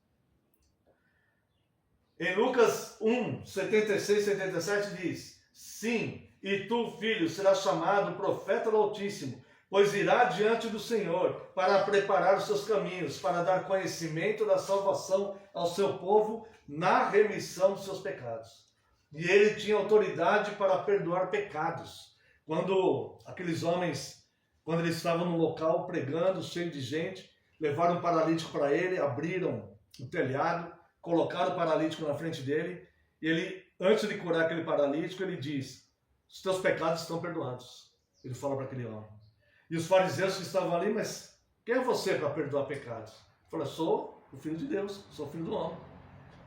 Em Lucas 1, 76 e 77 diz, Sim, e tu, filho, serás chamado profeta do Altíssimo, pois irá diante do Senhor para preparar os seus caminhos, para dar conhecimento da salvação ao seu povo na remissão dos seus pecados. E ele tinha autoridade para perdoar pecados. Quando aqueles homens, quando eles estavam no local pregando, cheio de gente, levaram um paralítico para ele, abriram o telhado, colocaram o paralítico na frente dele, e ele, antes de curar aquele paralítico, ele diz: os teus pecados estão perdoados. Ele fala para aquele homem. E os fariseus que estavam ali: mas quem é você para perdoar pecados? Ele falou: sou o Filho de Deus, sou o Filho do homem.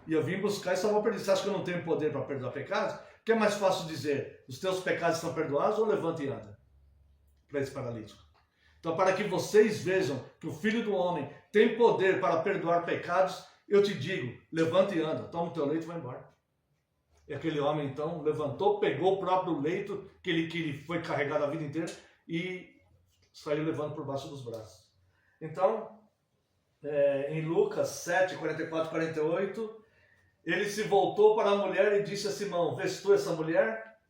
E eu vim buscar e salvar perdidos. Você acha que eu não tenho poder para perdoar pecados? O que é mais fácil dizer? Os teus pecados estão perdoados, ou levanta e anda? Para esse paralítico. Então, para que vocês vejam que o Filho do homem tem poder para perdoar pecados, eu te digo: levanta e anda, toma o teu leito e vai embora. E aquele homem então levantou, pegou o próprio leito que ele foi carregado a vida inteira e saiu levando por baixo dos braços. Então, em Lucas 7, 44 e 48, ele se voltou para a mulher e disse a Simão: vês tu essa mulher?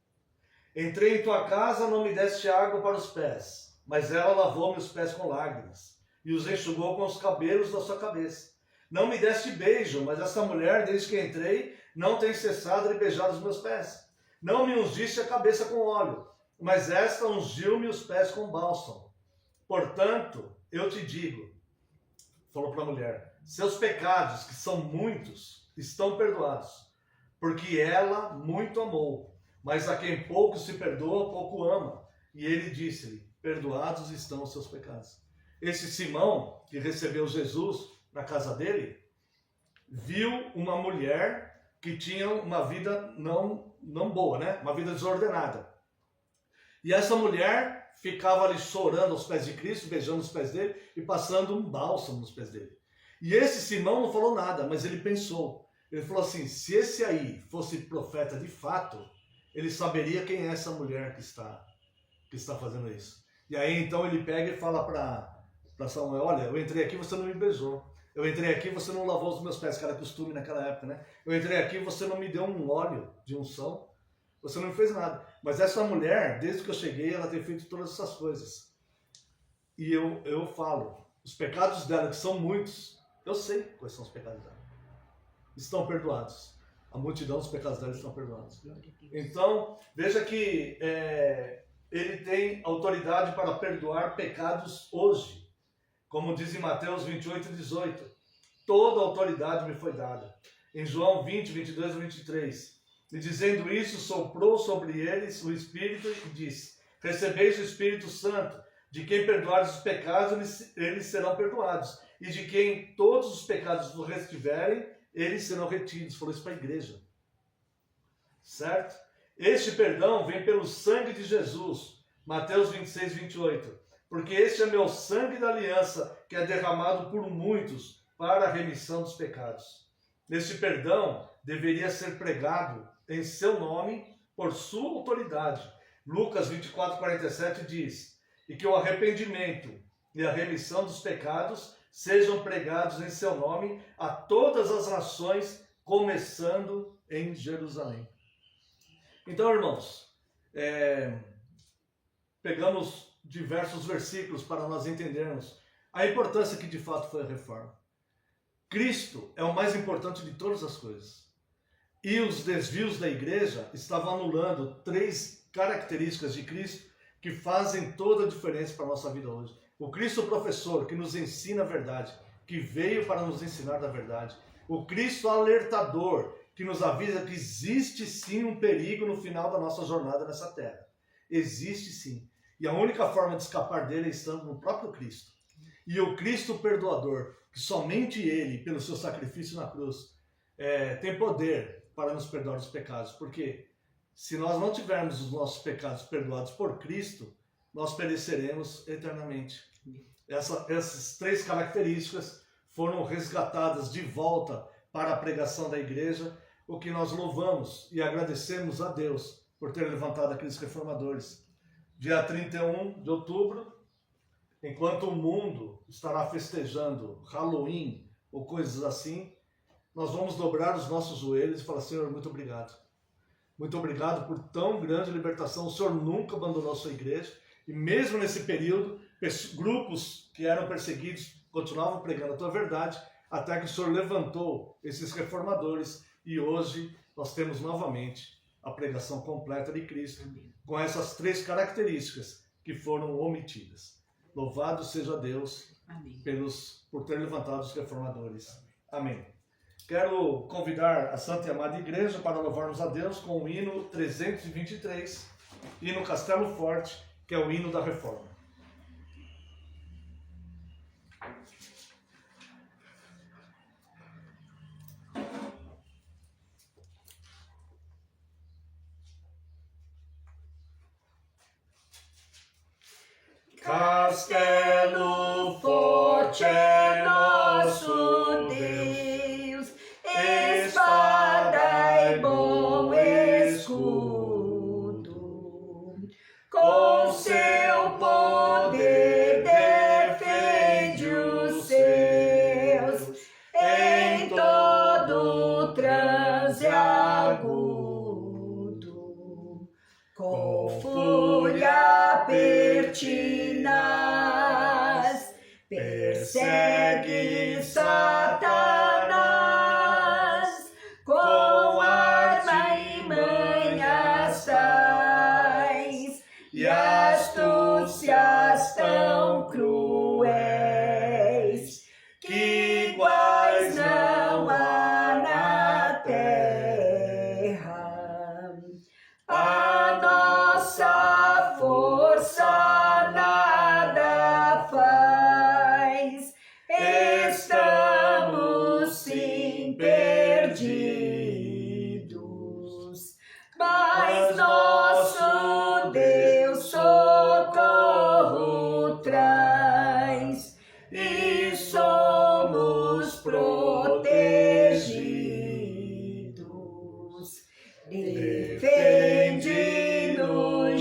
Entrei em tua casa, não me deste água para os pés, mas ela lavou meus pés com lágrimas e os enxugou com os cabelos da sua cabeça. Não me deste beijo, mas essa mulher, desde que entrei, não tem cessado de beijar os meus pés. Não me ungiste a cabeça com óleo, mas esta ungiu-me os pés com bálsamo. Portanto, eu te digo, falou para a mulher, seus pecados, que são muitos, estão perdoados, porque ela muito amou. Mas a quem pouco se perdoa, pouco ama. E ele disse-lhe: perdoados estão os seus pecados. Esse Simão, que recebeu Jesus na casa dele, viu uma mulher que tinha uma vida não boa, né? Uma vida desordenada. E essa mulher ficava ali chorando aos pés de Cristo, beijando os pés dele e passando um bálsamo nos pés dele. E esse Simão não falou nada, mas ele pensou. Ele falou assim: se esse aí fosse profeta de fato, ele saberia quem é essa mulher que está fazendo isso. E aí então ele pega e fala para Samuel: olha, eu entrei aqui, você não me beijou. Eu entrei aqui, você não lavou os meus pés, que era costume naquela época, né? Eu entrei aqui, você não me deu um óleo de unção, você não me fez nada. Mas essa mulher, desde que eu cheguei, ela tem feito todas essas coisas. E eu falo, os pecados dela, que são muitos, eu sei quais são os pecados dela. Estão perdoados. A multidão dos pecados dela estão perdoados. Então, veja que ele tem autoridade para perdoar pecados hoje. Como diz em Mateus 28, 18, toda autoridade me foi dada. Em João 20, 22 e 23, e dizendo isso, soprou sobre eles o Espírito e disse: recebeis o Espírito Santo, de quem perdoares os pecados, eles serão perdoados, e de quem todos os pecados vos restiverem, eles serão retidos. Falou isso para a igreja. Certo? Este perdão vem pelo sangue de Jesus. Mateus 26, 28. Porque este é meu sangue da aliança, que é derramado por muitos para a remissão dos pecados. Este perdão deveria ser pregado em seu nome, por sua autoridade. Lucas 24, 47 diz: e que o arrependimento e a remissão dos pecados sejam pregados em seu nome a todas as nações, começando em Jerusalém. Então, irmãos, pegamos diversos versículos para nós entendermos a importância que de fato foi a reforma. Cristo é o mais importante de todas as coisas. E os desvios da igreja estavam anulando 3 características de Cristo que fazem toda a diferença para a nossa vida hoje. O Cristo professor, que nos ensina a verdade, que veio para nos ensinar da verdade. O Cristo alertador, que nos avisa que existe sim um perigo no final da nossa jornada nessa terra. Existe sim. E a única forma de escapar dele é estando no próprio Cristo. E o Cristo perdoador, que somente ele, pelo seu sacrifício na cruz, tem poder para nos perdoar os pecados. Porque se nós não tivermos os nossos pecados perdoados por Cristo, nós pereceremos eternamente. Essas 3 características foram resgatadas de volta para a pregação da igreja, o que nós louvamos e agradecemos a Deus por ter levantado aqueles reformadores. Dia 31 de outubro, enquanto o mundo estará festejando Halloween ou coisas assim, nós vamos dobrar os nossos joelhos e falar: Senhor, muito obrigado. Muito obrigado por tão grande libertação. O Senhor nunca abandonou a sua igreja. E mesmo nesse período, grupos que eram perseguidos continuavam pregando a tua verdade, até que o Senhor levantou esses reformadores. E hoje nós temos novamente a pregação completa de Cristo, com essas 3 características que foram omitidas. Louvado seja Deus por ter levantado os reformadores. Amém. Quero convidar a Santa e Amada Igreja para louvarmos a Deus com o hino 323, hino Castelo Forte, que é o hino da Reforma. Castelo forte é nosso Deus, espada e bom escudo. Com seu poder defende os seus em todo transe agudo. Com fúria pertinaz persegue Satanás, com arma e manhas tais e astúcias tão cruéis que iguais não há na terra. A nossa força nada faz, estamos sim perdidos, mas nosso Deus socorro traz e somos protegidos. Defende-nos,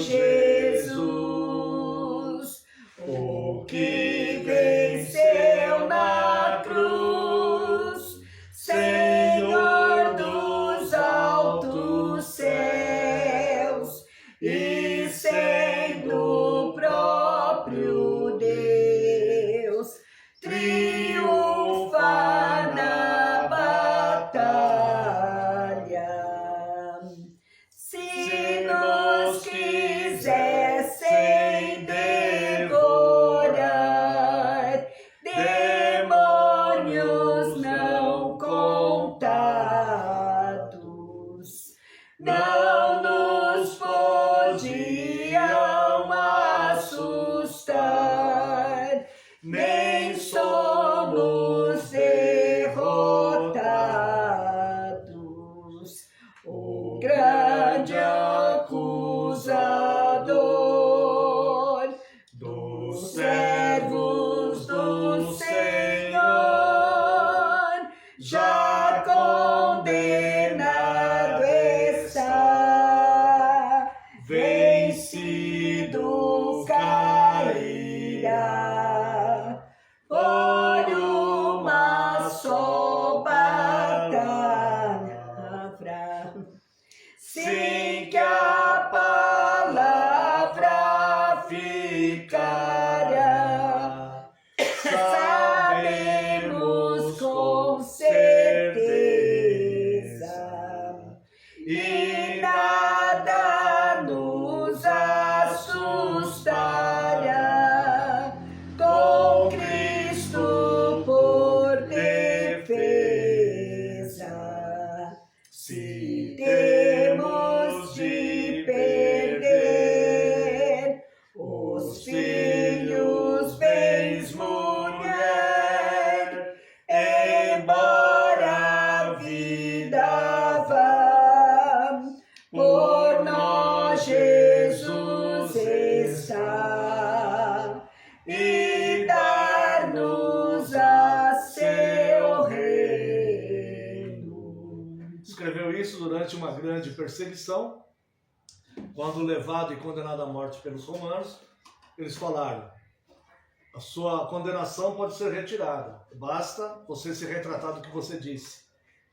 Jesus, o que venceu na cruz, Senhor dos altos céus, e sendo o próprio Deus, triunfa na batalha. Se nos quisessem devorar, demônios não contados, não nos podiam assustar, nem somos derrotados. O grande acusador dos servos do Senhor já condenado está, vencido cairá por uma só palavra. Sim, que a palavra ficará, sabemos com certeza, e nada nos assustará, com Cristo por defesa. Se temos de perder os filhos, bens, mulher, embora a vida vá, por nós Jesus está, e dar-nos a seu reino. Escreveu isso durante uma grande perseguição, quando levado e condenado à morte pelos romanos. Eles falaram: a sua condenação pode ser retirada, basta você se retratar do que você disse.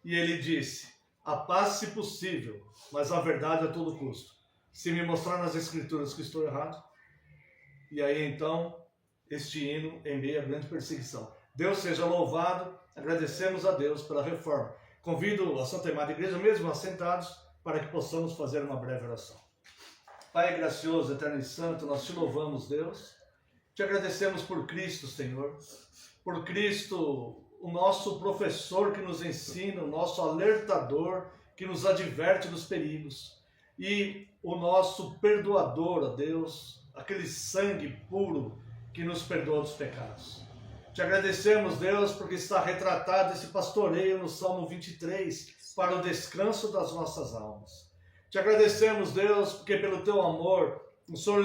E ele disse: A paz, se possível, mas a verdade a todo custo. Se me mostrar nas Escrituras que estou errado, e aí então, este hino em meio à grande perseguição. Deus seja louvado, agradecemos a Deus pela reforma. Convido a Santa Amada Igreja, mesmo assentados, para que possamos fazer uma breve oração. Pai gracioso, eterno e santo, nós te louvamos, Deus. Te agradecemos por Cristo, Senhor. Por Cristo, o nosso professor que nos ensina, o nosso alertador que nos adverte dos perigos. E o nosso perdoador, ó Deus, aquele sangue puro que nos perdoa dos pecados. Te agradecemos, Deus, porque está retratado esse pastoreio no Salmo 23, para o descanso das nossas almas. Te agradecemos, Deus, porque pelo teu amor, o Senhor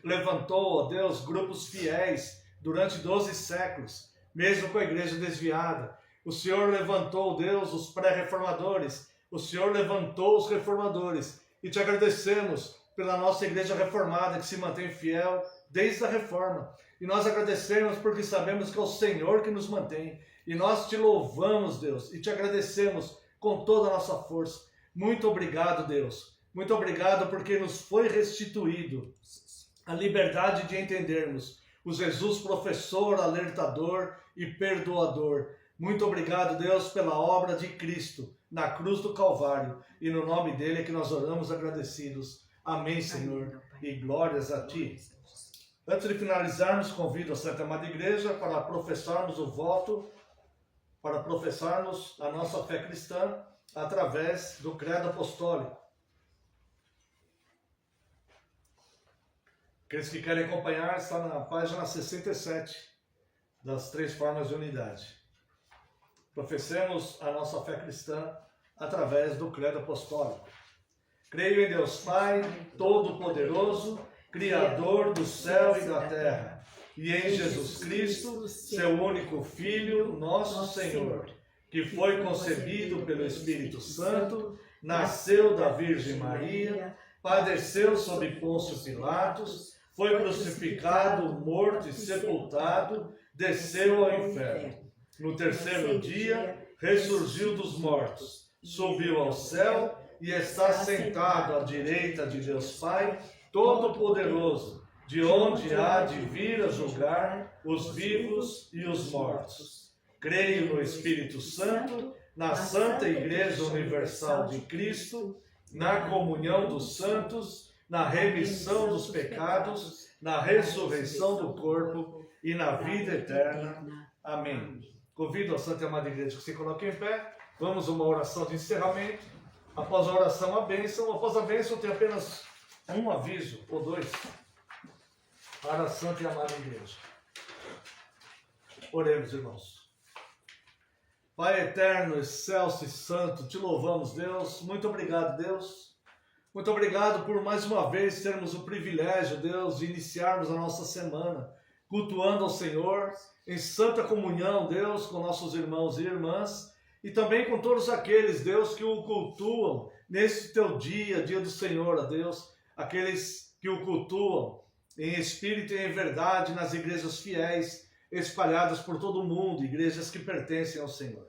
levantou, ó Deus, grupos fiéis durante 12 séculos, mesmo com a igreja desviada. O Senhor levantou, Deus, os pré-reformadores. O Senhor levantou os reformadores. E te agradecemos pela nossa igreja reformada, que se mantém fiel desde a reforma. E nós agradecemos porque sabemos que é o Senhor que nos mantém. E nós te louvamos, Deus, e te agradecemos com toda a nossa força. Muito obrigado, Deus. Muito obrigado porque nos foi restituído a liberdade de entendermos o Jesus professor, alertador e perdoador. Muito obrigado, Deus, pela obra de Cristo na cruz do Calvário. E no nome dele é que nós oramos agradecidos. Amém, Senhor, e glórias a ti. Antes de finalizarmos, convido a Santa Amada Igreja para professarmos o voto, para professarmos a nossa fé cristã através do credo apostólico. Aqueles que querem acompanhar, está na página 67 das 3 formas de unidade. Professemos a nossa fé cristã através do credo apostólico. Creio em Deus Pai, Todo-Poderoso, Criador do céu e da terra, e em Jesus Cristo, seu único Filho, nosso Senhor, que foi concebido pelo Espírito Santo, nasceu da Virgem Maria, padeceu sob Pôncio Pilatos, foi crucificado, morto e sepultado, desceu ao inferno. No terceiro dia, ressurgiu dos mortos, subiu ao céu e está sentado à direita de Deus Pai, Todo-Poderoso, de onde há de vir a julgar os vivos e os mortos. Creio no Espírito Santo, na Santa Igreja Universal de Cristo, na comunhão dos santos, na remissão dos pecados, na ressurreição do corpo e na vida eterna. Amém. Convido a Santa Amada Igreja que se coloque em pé. Vamos a uma oração de encerramento. Após a oração, a bênção. Após a bênção, tem apenas um aviso, ou 2, para a Santa e Amada Igreja. Oremos, irmãos. Pai eterno, excelso e santo, te louvamos, Deus. Muito obrigado, Deus. Muito obrigado por mais uma vez termos o privilégio, Deus, de iniciarmos a nossa semana cultuando ao Senhor, em santa comunhão, Deus, com nossos irmãos e irmãs, e também com todos aqueles, Deus, que o cultuam nesse teu dia, dia do Senhor, ó Deus, aqueles que o cultuam em espírito e em verdade nas igrejas fiéis, espalhadas por todo o mundo, igrejas que pertencem ao Senhor.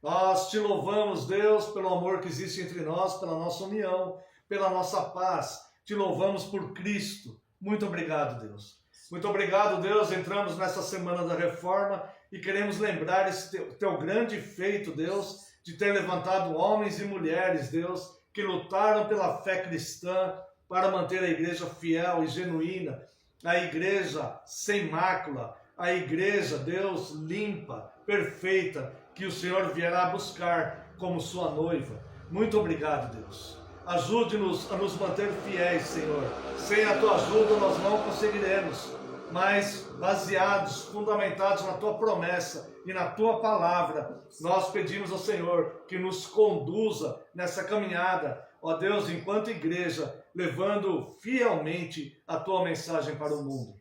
Nós te louvamos, Deus, pelo amor que existe entre nós, pela nossa união, pela nossa paz. Te louvamos por Cristo. Muito obrigado, Deus. Muito obrigado, Deus. Entramos nessa semana da reforma e queremos lembrar esse teu grande feito, Deus, de ter levantado homens e mulheres, Deus, que lutaram pela fé cristã para manter a igreja fiel e genuína, a igreja sem mácula, a igreja, Deus, limpa, perfeita, que o Senhor virá buscar como sua noiva. Muito obrigado, Deus. Ajude-nos a nos manter fiéis, Senhor. Sem a tua ajuda nós não conseguiremos, mas baseados, fundamentados na tua promessa e na tua palavra, nós pedimos ao Senhor que nos conduza nessa caminhada, ó Deus, enquanto igreja, levando fielmente a tua mensagem para o mundo.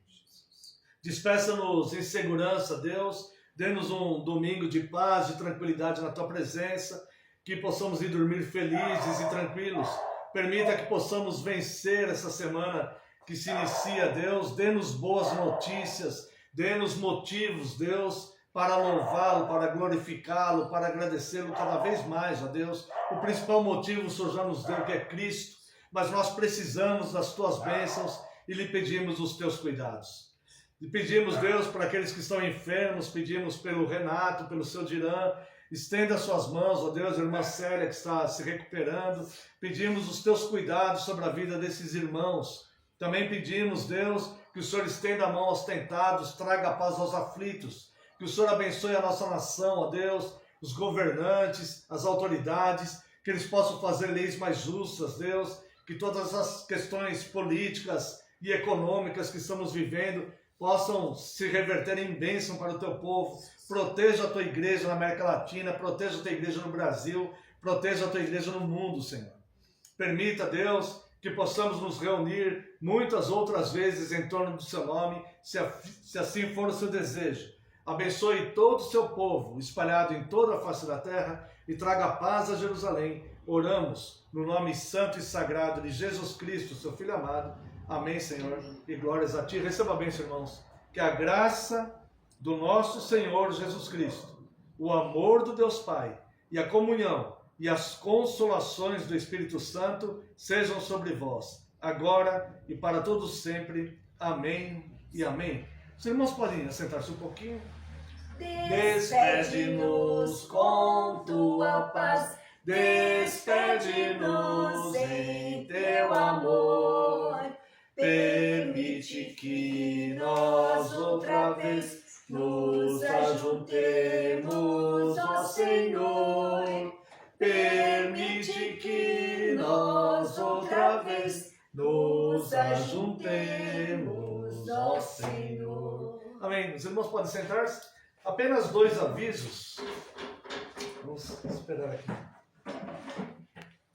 Despeça-nos em segurança, Deus. Dê-nos um domingo de paz e tranquilidade na tua presença, que possamos ir dormir felizes e tranquilos. Permita que possamos vencer essa semana que se inicia, Deus. Dê-nos boas notícias, dê-nos motivos, Deus, para louvá-lo, para glorificá-lo, para agradecê-lo cada vez mais, ó Deus. O principal motivo o Senhor já nos deu, que é Cristo, mas nós precisamos das tuas bênçãos e lhe pedimos os teus cuidados. E pedimos, Deus, para aqueles que estão enfermos, pedimos pelo Renato, pelo seu Dirã, estenda as suas mãos, ó Deus, a irmã Célia que está se recuperando, pedimos os teus cuidados sobre a vida desses irmãos. Também pedimos, Deus, que o Senhor estenda a mão aos tentados, traga a paz aos aflitos, que o Senhor abençoe a nossa nação, ó Deus, os governantes, as autoridades, que eles possam fazer leis mais justas, Deus, que todas as questões políticas e econômicas que estamos vivendo possam se reverter em bênção para o teu povo. Proteja a tua igreja na América Latina, proteja a tua igreja no Brasil, proteja a tua igreja no mundo, Senhor. Permita, Deus, que possamos nos reunir muitas outras vezes em torno do seu nome, se assim for o seu desejo. Abençoe todo o seu povo, espalhado em toda a face da terra, e traga paz a Jerusalém. Oramos no nome santo e sagrado de Jesus Cristo, seu Filho amado. Amém, Senhor, e glórias a ti. Receba a bênção, irmãos. Que a graça do nosso Senhor Jesus Cristo, o amor do Deus Pai e a comunhão e as consolações do Espírito Santo sejam sobre vós, agora e para todos sempre. Amém e amém. Os irmãos podem assentar-se um pouquinho. Despede-nos com tua paz, despede-nos em teu amor. Permite que nós outra vez nos ajuntemos, ó Senhor. Permite que nós outra vez nos ajuntemos, ó Senhor. Amém. Os irmãos podem sentar-se. Apenas 2 avisos. Vamos esperar aqui.